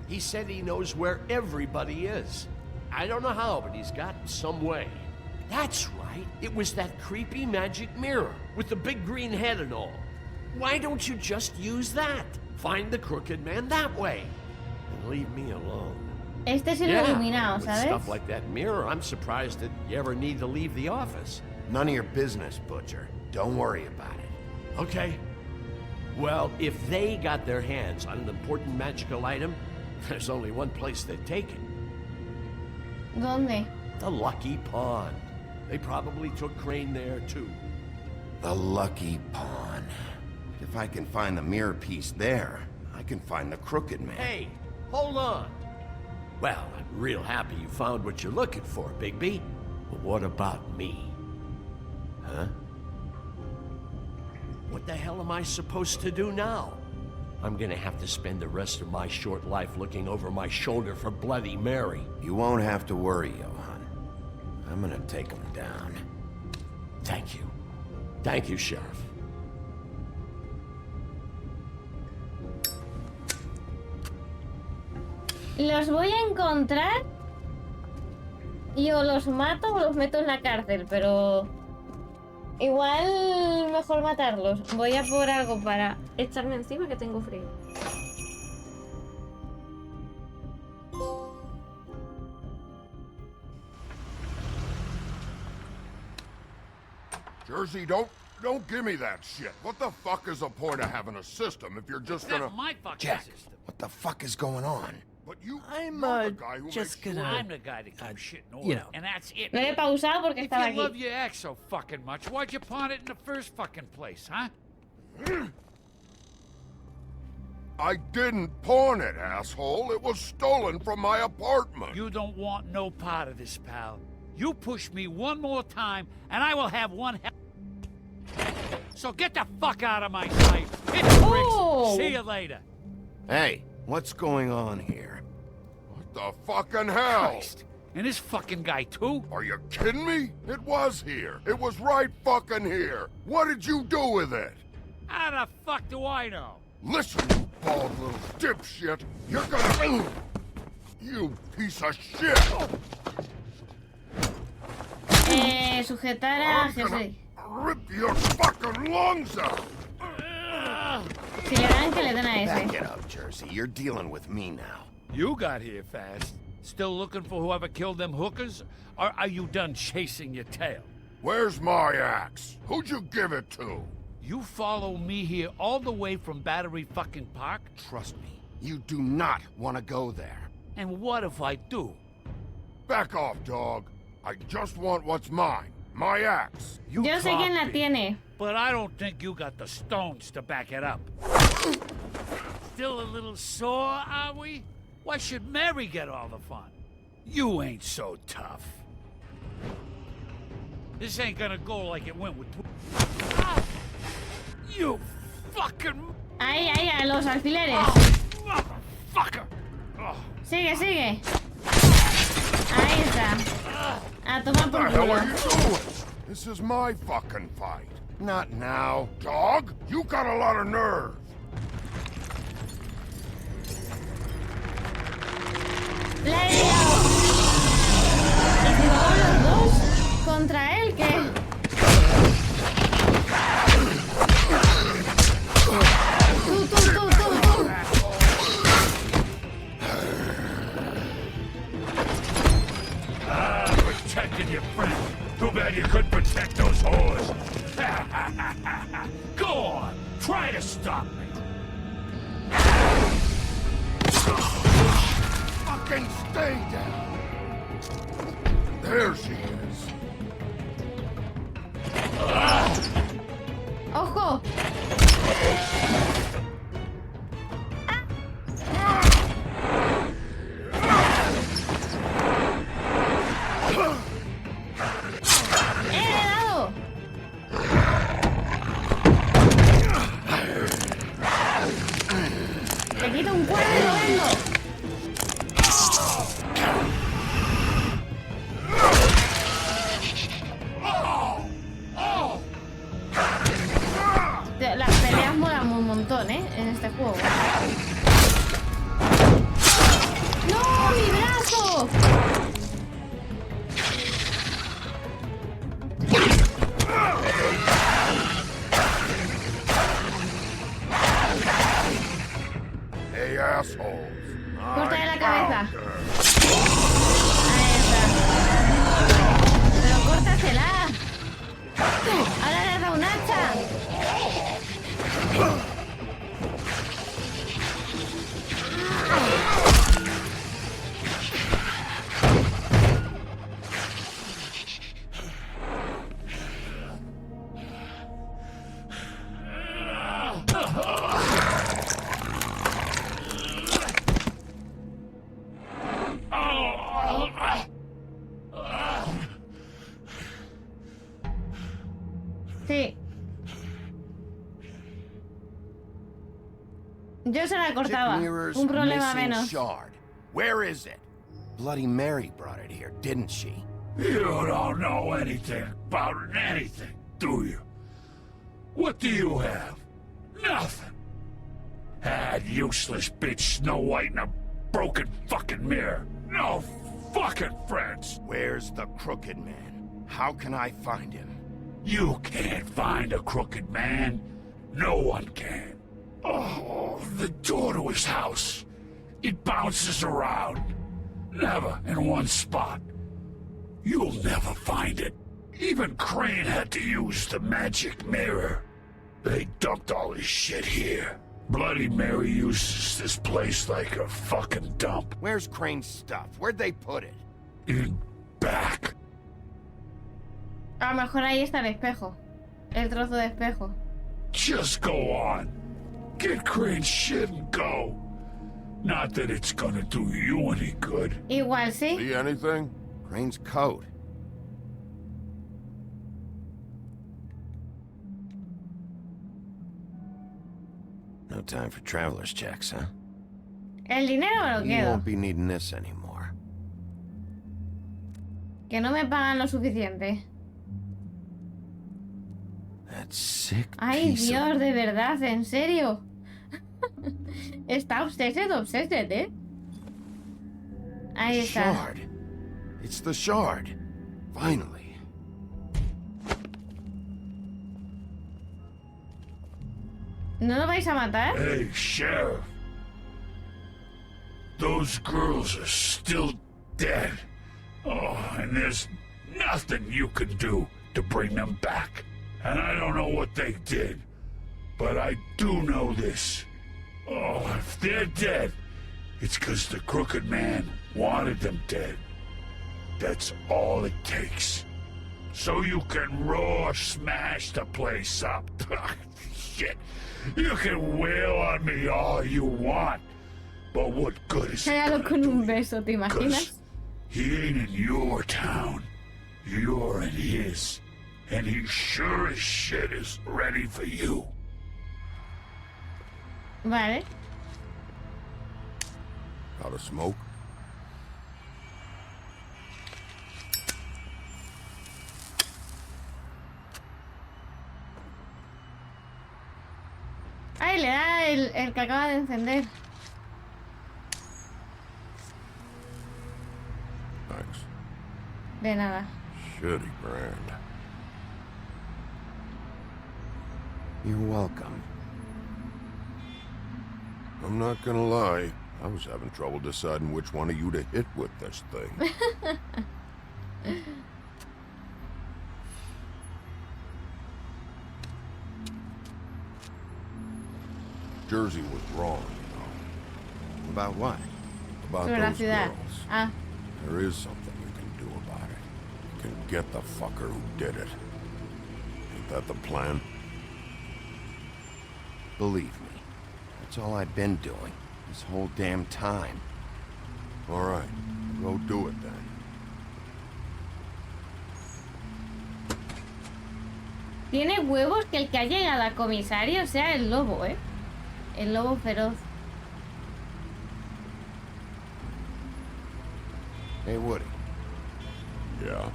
He said he knows where everybody is. I don't know how, but he's got some way. That's right. It was that creepy magic mirror with the big green head and all. Why don't you just use that? Find the crooked man that way. And leave me alone. Este es el iluminado, with ¿sabes? stuff like that mirror, I'm surprised that you ever need to leave the office. None of your business, Butcher. Don't worry about it. Okay. Well, if they got their hands on an important magical item, there's only one place they'd take it. ¿Dónde? The Lucky Pawn. They probably took Crane there, too. The Lucky Pawn. If I can find the mirror piece there, I can find the crooked man. Hey, hold on. Well, I'm real happy you found what you're looking for, Bigby. But what about me? Huh? What the hell am I supposed to do now? I'm gonna have to spend the rest of my short life looking over my shoulder for Bloody Mary. You won't have to worry, Johan. I'm gonna take him down. Thank you. Thank you, Sheriff. Los voy a encontrar y o los mato o los meto en la cárcel, pero igual mejor matarlos. Voy a por algo para echarme encima que tengo frío. Jersey, don't give me that shit. What the fuck is the point of having a system if you're just gonna... That's my fucking Jack, system. what the fuck is going on? But you, I'm you're the guy who just makes gonna. sure- I'm the guy that comes shit in order, you know. and that's it. Lo he pausado porque If estaba you love aquí. your ex so fucking much, why'd you pawn it in the first fucking place, huh? I didn't pawn it, asshole. It was stolen from my apartment. You don't want no part of this, pal. You push me one more time, and I will have one hell. So get the fuck out of my sight. Hit the bricks. See you later. Hey, what's going on here? What the fucking hell? Christ. And this fucking guy, too? Are you kidding me? It was here. It was right fucking here. What did you do with it? How the fuck do I know? Listen, you bald little dipshit. You're gonna... You piece of shit. Sujetar a I'm gonna Jersey. rip your fucking lungs out. Si le dan, que le den a Back ese. it up, Jersey. You're dealing with me now. You got here fast. Still looking for whoever killed them hookers? Or are you done chasing your tail? Where's my axe? Who'd you give it to? You follow me here all the way from Battery fucking Park? Trust me, you do not want to go there. And what if I do? Back off, dog. I just want what's mine. My axe. You Yo sé quién la talk big, tiene. but I don't think you got the stones to back it up. Still a little sore, are we? Why should Mary get all the fun? You ain't so tough. This ain't gonna go like it went with... Ah! You fucking... Ahí, ahí, a los alfileres. Motherfucker! Oh. Sigue, sigue. Ahí está. A tomar por What the hell are culo. you doing? This is my fucking fight. Not now. Dog, you got a lot of nerve. La he liado. Y si vamos los dos contra él, ¿qué? Tú. Protecting your friend. Too bad you couldn't protect those whores. Go on, try to stop me. Fucking stay down. There she is. ¡Ojo! Le quito un cuerno y lo vendo. Las peleas molan un montón. Sí. Yo se la cortaba. Un problema menos. Shard. Where is it? Bloody Mary brought it here, didn't she? You don't know anything about anything, do you? What do you have? Nothing. That useless bitch Snow White and a broken fucking mirror. No fucking friends. Where's the Crooked Man? How can I find him? You can't find a crooked man. No one can. Oh, the door to his house. It bounces around. Never in one spot. You'll never find it. Even Crane had to use the magic mirror. They dumped all his shit here. Bloody Mary uses this place like a fucking dump. Where's Crane's stuff? Where'd they put it? In back. A lo mejor ahí está el espejo. El trozo de espejo. Just go on. Get Crane's shit and go. Not that it's gonna do you any good. Igual, sí. See anything? Crane's coat. No time for traveler's checks, huh? El dinero me lo You quedo. won't be needing this anymore. Que no me pagan lo suficiente. That sick Ay, piece Dios, of... de verdad, ¿en serio? Está obsessed, ¿eh? Ahí está. Shard. It's the shard. Finally. ¿No lo vais a matar? Hey, Sheriff. Those girls are still dead. Oh, and there's nothing you can do to bring them back. And I don't know what they did, but I do know this. Oh, if they're dead, it's 'cause the Crooked Man wanted them dead. That's all it takes. So you can raw smash the place up. Shit. You can wail on me all you want, but what good is it Cállalo gonna con do un you? beso, ¿te 'Cause imaginas? he ain't in your town. You're in his. And he sure as shit is ready for you. Vale. Got a smoke? Ay, le da el que acaba de encender. Thanks. De nada. Shitty brand. You're welcome. I'm not gonna lie. I was having trouble deciding which one of you to hit with this thing. Jersey was wrong, you know. About what? About Sobre la those ciudad. girls. Ah, There is something you can do about it. You can get the fucker who did it. Ain't that the plan? Believe me. That's all I've been doing. This whole damn time. All right. Go do it then. tiene huevos que el que ha llegado a comisario sea el lobo, ¿eh? El lobo feroz. Hey, Woody. Yeah.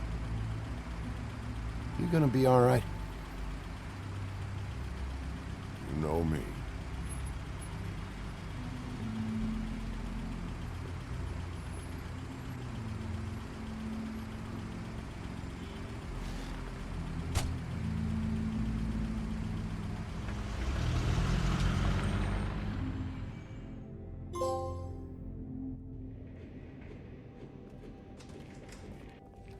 You gonna be all right? You know me.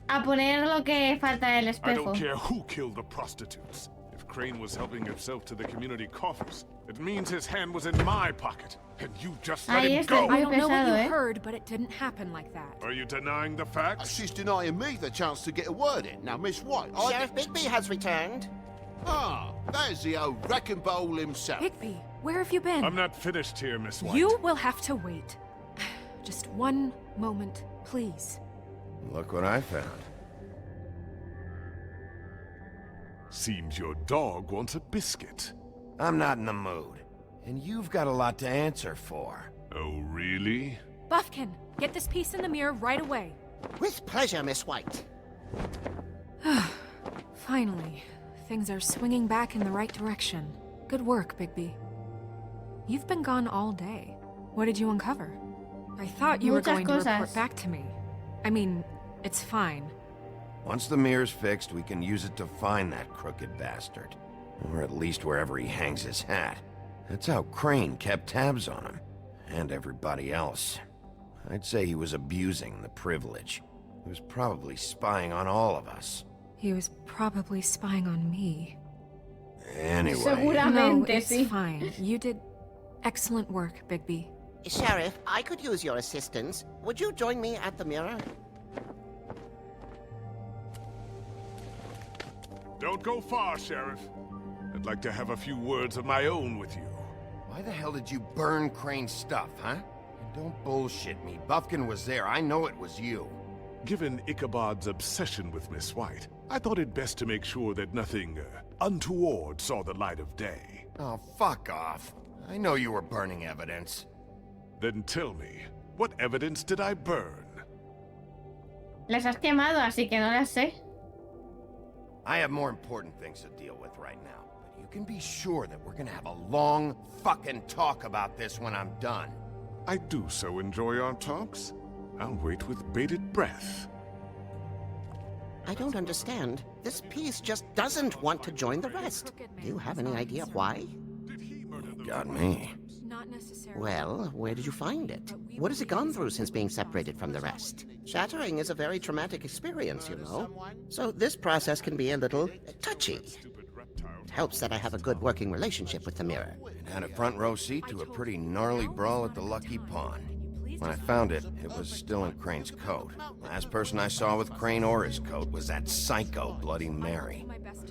A poner lo que falta del I espejo. don't care who killed the prostitutes. If Crane was helping himself to the community coffers, it means his hand was in my pocket, and you just let him go. I don't know what you heard, but it didn't happen like that. Are you denying the facts? She's denying me the chance to get a word in. Now, Miss White, Sheriff Bigby has returned. Ah, there's the old wrecking bowl himself. Bigby, where have you been? I'm not finished here, Miss White. You will have to wait. Just one moment, please. Look what I found. Seems your dog wants a biscuit. I'm not in the mood. And you've got a lot to answer for. Oh, really? Buffkin, get this piece in the mirror right away. With pleasure, Miss White. Finally, things are swinging back in the right direction. Good work, Bigby. You've been gone all day. What did you uncover? I thought you were going to report back to me. I mean, it's fine. Once the mirror's fixed, we can use it to find that crooked bastard. Or at least wherever he hangs his hat. That's how Crane kept tabs on him. And everybody else. I'd say he was abusing the privilege. He was probably spying on all of us. He was probably spying on me. Anyway... No, it's fine. You did excellent work, Bigby. Sheriff, I could use your assistance. Would you join me at the mirror? Don't go far, Sheriff. I'd like to have a few words of my own with you. Why the hell did you burn Crane's stuff, huh? And don't bullshit me. Buffkin was there. I know it was you. Given Ichabod's obsession with Miss White, I thought it best to make sure that nothing untoward saw the light of day. Oh, fuck off. I know you were burning evidence. Then tell me, what evidence did I burn? Las has quemado, así que no las sé. I have more important things to deal with right now. But you can be sure that we're gonna have a long fucking talk about this when I'm done. I do so enjoy our talks. I'll wait with bated breath. I don't understand. This piece just doesn't want to join the rest. Do you have any idea why? Got me. Well, where did you find it? What has it gone through since being separated from the rest? Shattering is a very traumatic experience, you know. So this process can be a little touchy. It helps that I have a good working relationship with the mirror. It had a front row seat to a pretty gnarly brawl at the Lucky Pond. When I found it, it was still in Crane's coat. Last person I saw with Crane or his coat was that psycho Bloody Mary.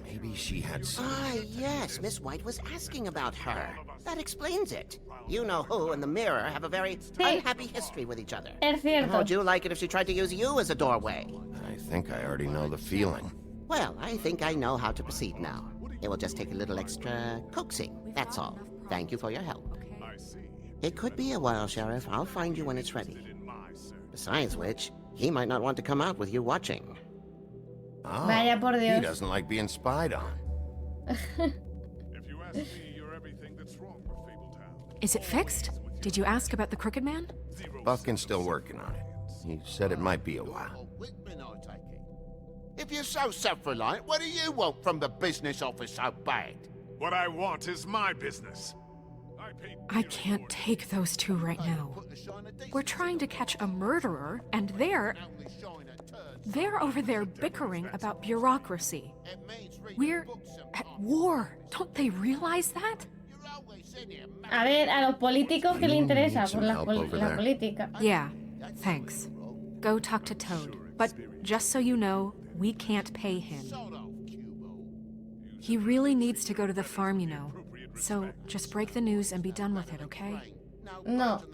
Maybe she had some... Ah, yes, Miss White was asking about her. That explains it. You know who and the mirror have a very unhappy history with each other. How would you like it if she tried to use you as a doorway? I think I already know the feeling. Well, I think I know how to proceed now. It will just take a little extra coaxing, that's all. Thank you for your help. It could be a while, Sheriff. I'll find you when it's ready. Besides which, he might not want to come out with you watching. Oh, Vaya por Dios. He doesn't like being spied on. Is it fixed? Did you ask about the Crooked Man? Buffkin's still working on it. He said it might be a while. If you're so self-reliant, what do you want from the business office so bad? What I want is my business. I can't take those two right now. We're trying to catch a murderer, and they're over there bickering about bureaucracy. We're at war. Don't they realize that? A ver, a los políticos que le interesa por la política. Yeah, thanks. Go talk to Toad. But just so you know, we can't pay him. He really needs to go to the farm, you know. So just break the news and be done with it, okay? No,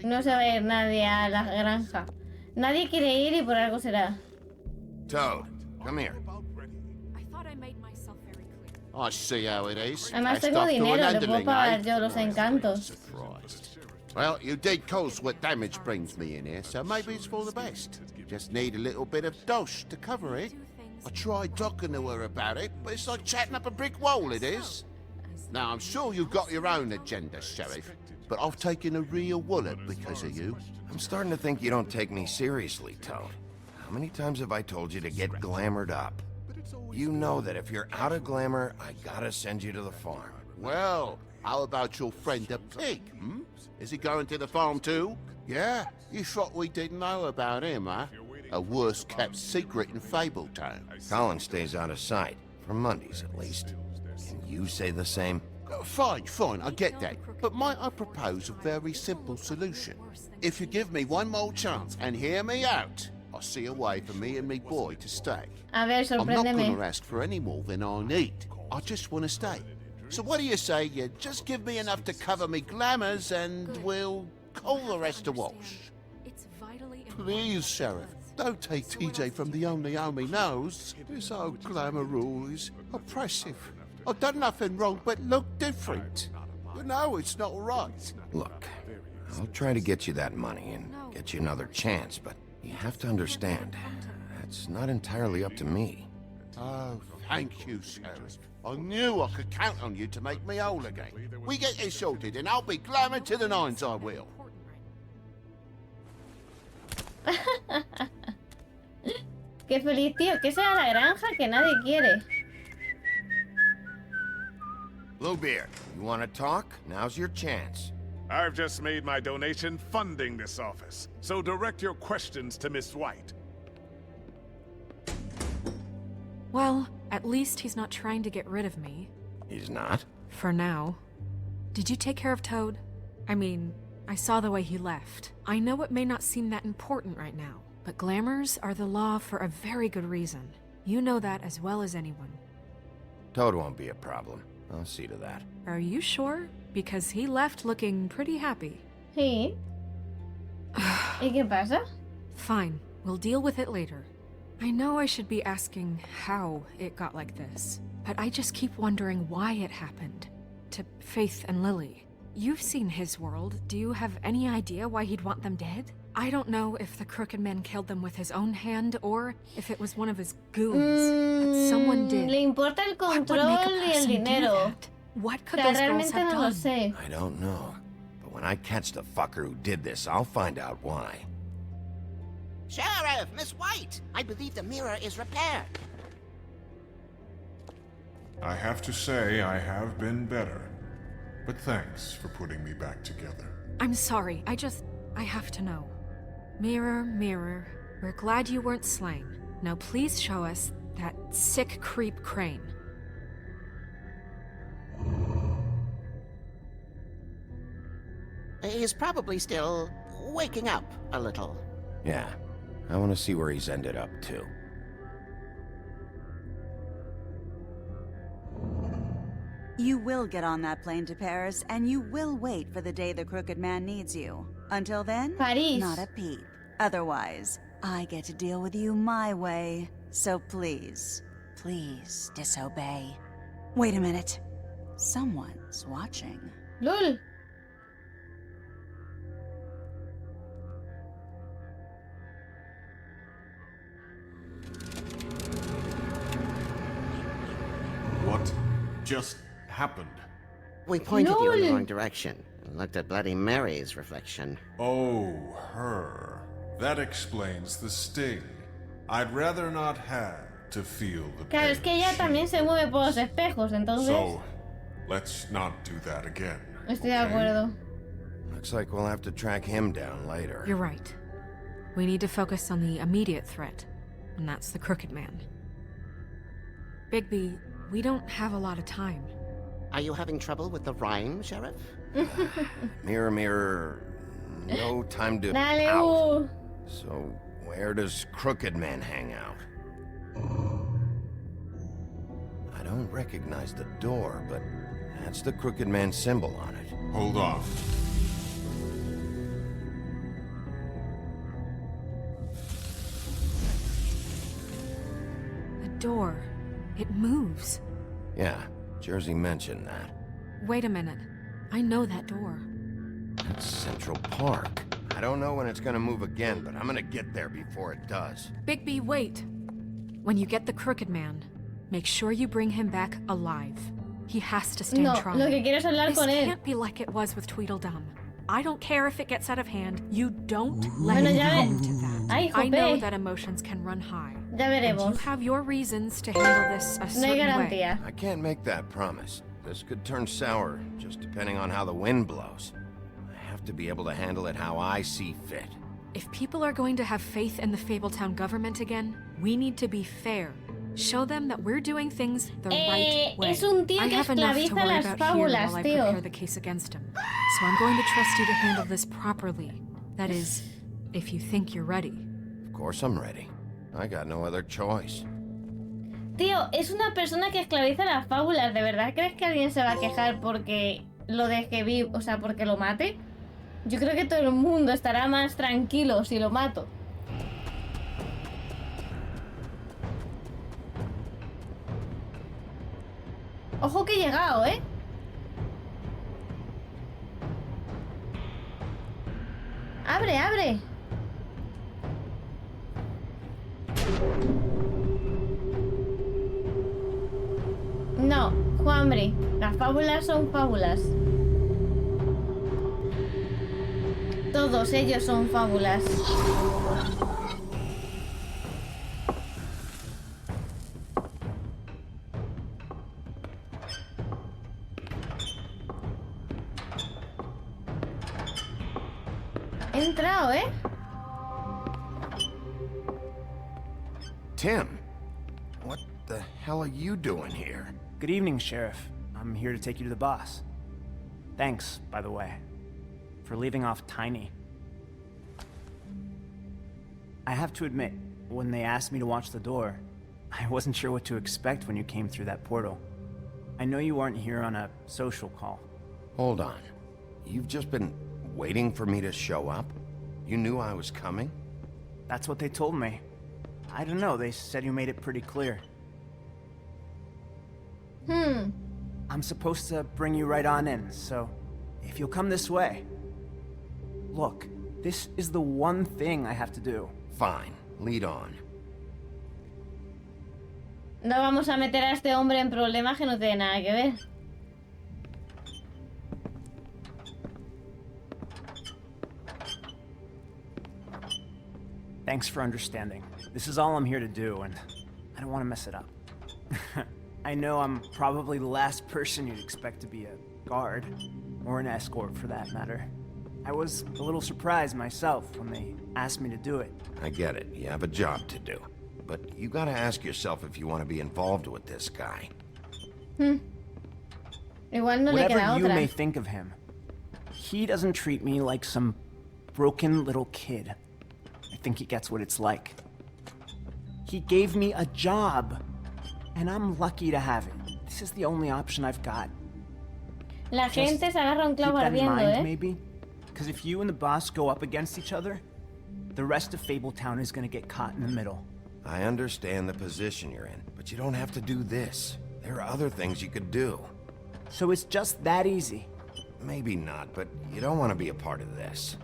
no se va a ir nadie a la granja. Nadie quiere ir y por algo será. Toad, come here. I see how it is. Además tengo dinero, le puedo pagar yo los encantos. Well, you did cause what damage brings me in here, so maybe it's for the best. Just need a little bit of dosh to cover it. I tried talking to her about it, but it's like chatting up a brick wall, it is. Now, I'm sure you've got your own agenda, Sheriff, but I've taken a real wallet because of you. I'm starting to think you don't take me seriously, Toad. How many times have I told you to get glamored up? You know that if you're out of glamour, I gotta send you to the farm. Well, how about your friend the pig, Is he going to the farm too? Yeah? You thought we didn't know about him, huh? A worst-kept secret in Fabletown. Colin stays out of sight, for Mondays at least. Can you say the same? Fine, I get that. But might I propose a very simple solution? If you give me one more chance and hear me out, I'll see a way for me and me boy to stay. A ver, I'm not sorpréndeme. going to ask for any more than I need. I just want to stay. So what do you say you just give me enough to cover me glamours and we'll call the rest a wash? Please, Sheriff. Don't take TJ from the only homie knows. This old glamour rule is oppressive. I've done nothing wrong but look different. You know it's not right. Look, I'll try to get you that money and get you another chance, but you have to understand, that's not entirely up to me. Oh, thank you, Sheriff. I knew I could count on you to make me whole again. We get this sorted and I'll be glamour to the nines, I will. Qué feliz, tío. ¿Qué será la granja que nadie quiere? Bluebeard, you want to talk? Now's your chance. I've just made my donation funding this office, so direct your questions to Miss White. Well, at least he's not trying to get rid of me. He's not? For now. Did you take care of Toad? I mean, I saw the way he left. I know it may not seem that important right now, but glamours are the law for a very good reason. You know that as well as anyone. Toad won't be a problem. I'll see to that. Are you sure? Because he left looking pretty happy. Sí. ¿Y qué pasa? Fine, we'll deal with it later. I know I should be asking how it got like this, but I just keep wondering why it happened. To Faith and Lily. You've seen his world. Do you have any idea why he'd want them dead? I don't know if the Crooked Man killed them with his own hand or if it was one of his goons, but someone did. Le importa el control y el dinero. What could those girls have no lo done? sé. I don't know. But when I catch the fucker who did this, I'll find out why. Sheriff, Miss White, I believe the mirror is repaired. I have to say I have been better. But thanks for putting me back together. I'm sorry, I have to know. Mirror, mirror, we're glad you weren't slain. Now please show us that sick creep Crane. He's probably still waking up a little. Yeah, I want to see where he's ended up, too. You will get on that plane to Paris, and you will wait for the day the Crooked Man needs you. Until then, Paris. not a peep. Otherwise, I get to deal with you my way. So please, please disobey. Wait a minute. Someone's watching. LOL. What just happened? We pointed you in the wrong direction and looked at Bloody Mary's reflection. Oh, her. That explains the sting. I'd rather not have to feel the Claro, es que ella también se mueve por los espejos, entonces. So, let's not do that again. Estoy de acuerdo. Looks like we'll have to track him down later. You're right. We need to focus on the immediate threat, and that's the Crooked Man. Bigby, we don't have a lot of time. Are you having trouble with the rhyme, Sheriff? Mirror, mirror, no time to Dale, out. So, where does Crooked Man hang out? I don't recognize the door, but that's the Crooked Man symbol on it. Hold on. The door. It moves. Yeah, Jersey mentioned that. Wait a minute. I know that door. That's Central Park. I don't know when it's gonna move again, but I'm gonna get there before it does. Bigby, wait. When you get the Crooked Man, make sure you bring him back alive. He has to stand trial. Lo que quiero es hablar con él. This can't be like it was with Tweedledum. I don't care if it gets out of hand. You don't let Bueno, it ya come to that. Ay, I know jope. that emotions can run high. Ya veremos. And you have your reasons to handle this a No hay certain way. garantía. I can't make that promise. This could turn sour, just depending on how the wind blows. I have to be able to handle it how I see fit. If people are going to have faith in the Fabletown government again, we need to be fair. Show them that we're doing things the right way. Es un tío I que have enough to esclaviza worry las about here fábulas, while I tío. prepare the case against him. So I'm going to trust you to handle this properly. That is, if you think you're ready. Of course I'm ready. I got no other choice. Tío, es una persona que esclaviza las fábulas. ¿De verdad crees que alguien se va a quejar porque lo deje vivo? O sea, porque lo mate. Yo creo que todo el mundo estará más tranquilo si lo mato. Ojo que he llegado, ¿eh? ¡Abre, abre! No, Juanbre, las fábulas son fábulas. Todos ellos son fábulas. He entrado, ¿eh? Tim, what the hell are you doing here? Good evening, Sheriff. I'm here to take you to the boss. Thanks, by the way, for leaving off Tiny. I have to admit, when they asked me to watch the door, I wasn't sure what to expect when you came through that portal. I know you weren't here on a social call. Hold on. You've just been waiting for me to show up? You knew I was coming? That's what they told me. I don't know, they said you made it pretty clear. I'm supposed to bring you right on in, so if you'll come this way. Look, this is the one thing I have to do. Fine, lead on. No vamos a meter a este hombre en problemas que no tiene nada que ver. Thanks for understanding. This is all I'm here to do, and I don't want to mess it up. I know I'm probably the last person you'd expect to be a guard, or an escort for that matter. I was a little surprised myself when they asked me to do it. I get it, you have a job to do. But you gotta ask yourself if you want to be involved with this guy. Igual no le queda Whatever you otra. may think of him, he doesn't treat me like some broken little kid. I think he gets what it's like. He gave me a job, and I'm lucky to have it. This is the only option I've got. La gente se agarra un clavo Keep that in ardiendo, mind, ¿eh? maybe? Because if you and the boss go up against each other, the rest of Fabletown is gonna get caught in the middle. I understand the position you're in, but you don't have to do this. There are other things you could do. So it's just that easy? Maybe not, but you don't want to be a part of this.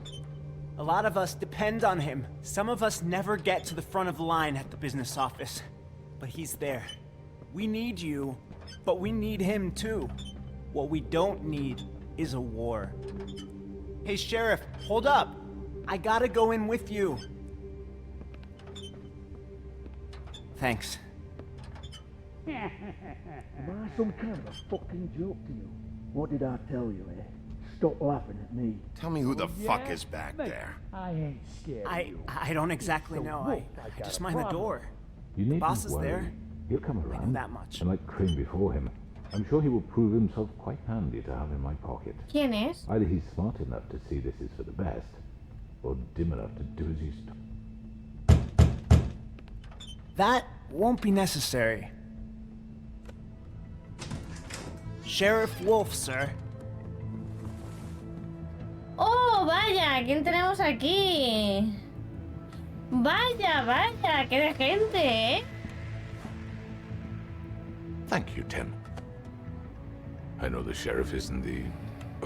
A lot of us depend on him. Some of us never get to the front of the line at the business office. But he's there. We need you, but we need him too. What we don't need is a war. Hey, Sheriff, hold up. I gotta go in with you. Thanks. Am I some kind of a fucking joke to you? What did I tell you, eh? Stop laughing at me. Tell me who the fuck is back there. I ain't scared of you. I don't exactly know. I just mind the door. You The needn't boss is worry. there. He'll come I know around. that much. And like Crane before him, I'm sure he will prove himself quite handy to have in my pocket. ¿Quién es? Either he's smart enough to see this is for the best, or dim enough to do as he's told. That won't be necessary. Sheriff Wolf, sir. ¡Oh, vaya! ¿Quién tenemos aquí? Vaya, vaya, qué de gente, ¿eh? Thank you, Tim. I know the sheriff isn't the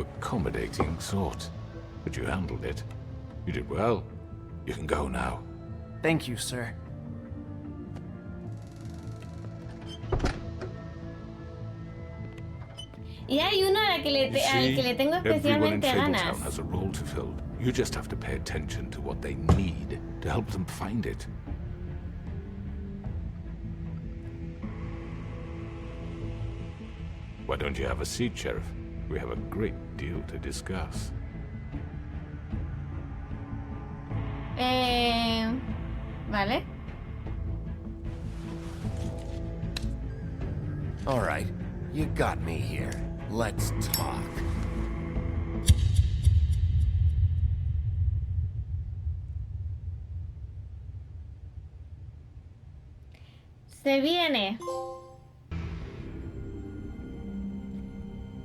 accommodating sort, but you handled it. You did well. You can go now. Thank you, sir. Y hay uno al que le tengo Everyone in especialmente Fabletown ganas. has a role to fill. You just have to pay attention to what they need to help them find it. Why don't you have a seat, Sheriff? We have a great deal to discuss. Vale. All right, you got me here. Let's talk. Se viene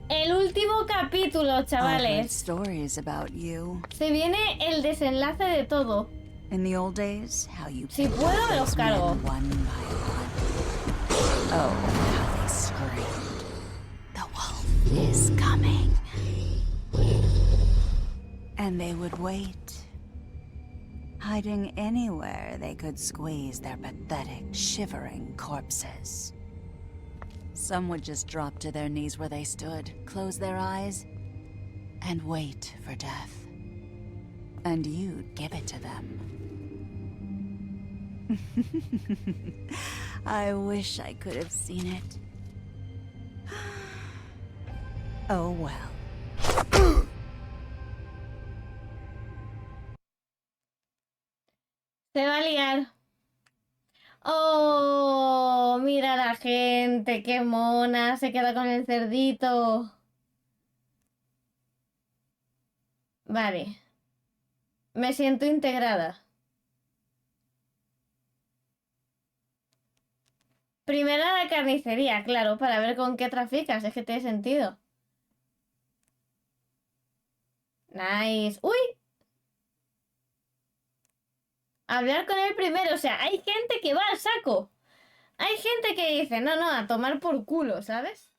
el último capítulo, chavales. Stories about you. Se viene el desenlace de todo. In the old days, how you Si puedo, me los cargo. one by one. Oh, how they screamed. is coming. And they would wait, hiding anywhere they could squeeze their pathetic, shivering corpses. Some would just drop to their knees where they stood, close their eyes, and wait for death. And you'd give it to them. I wish I could have seen it. Oh well. Se va a liar. Oh, mira a la gente, qué mona, se queda con el cerdito. Vale. Me siento integrada. Primero a la carnicería, claro, para ver con qué traficas, es que tiene sentido. Nice. ¡Uy! Hablar con él primero, o sea, hay gente que va al saco. Hay gente que dice, no, no, a tomar por culo, ¿sabes?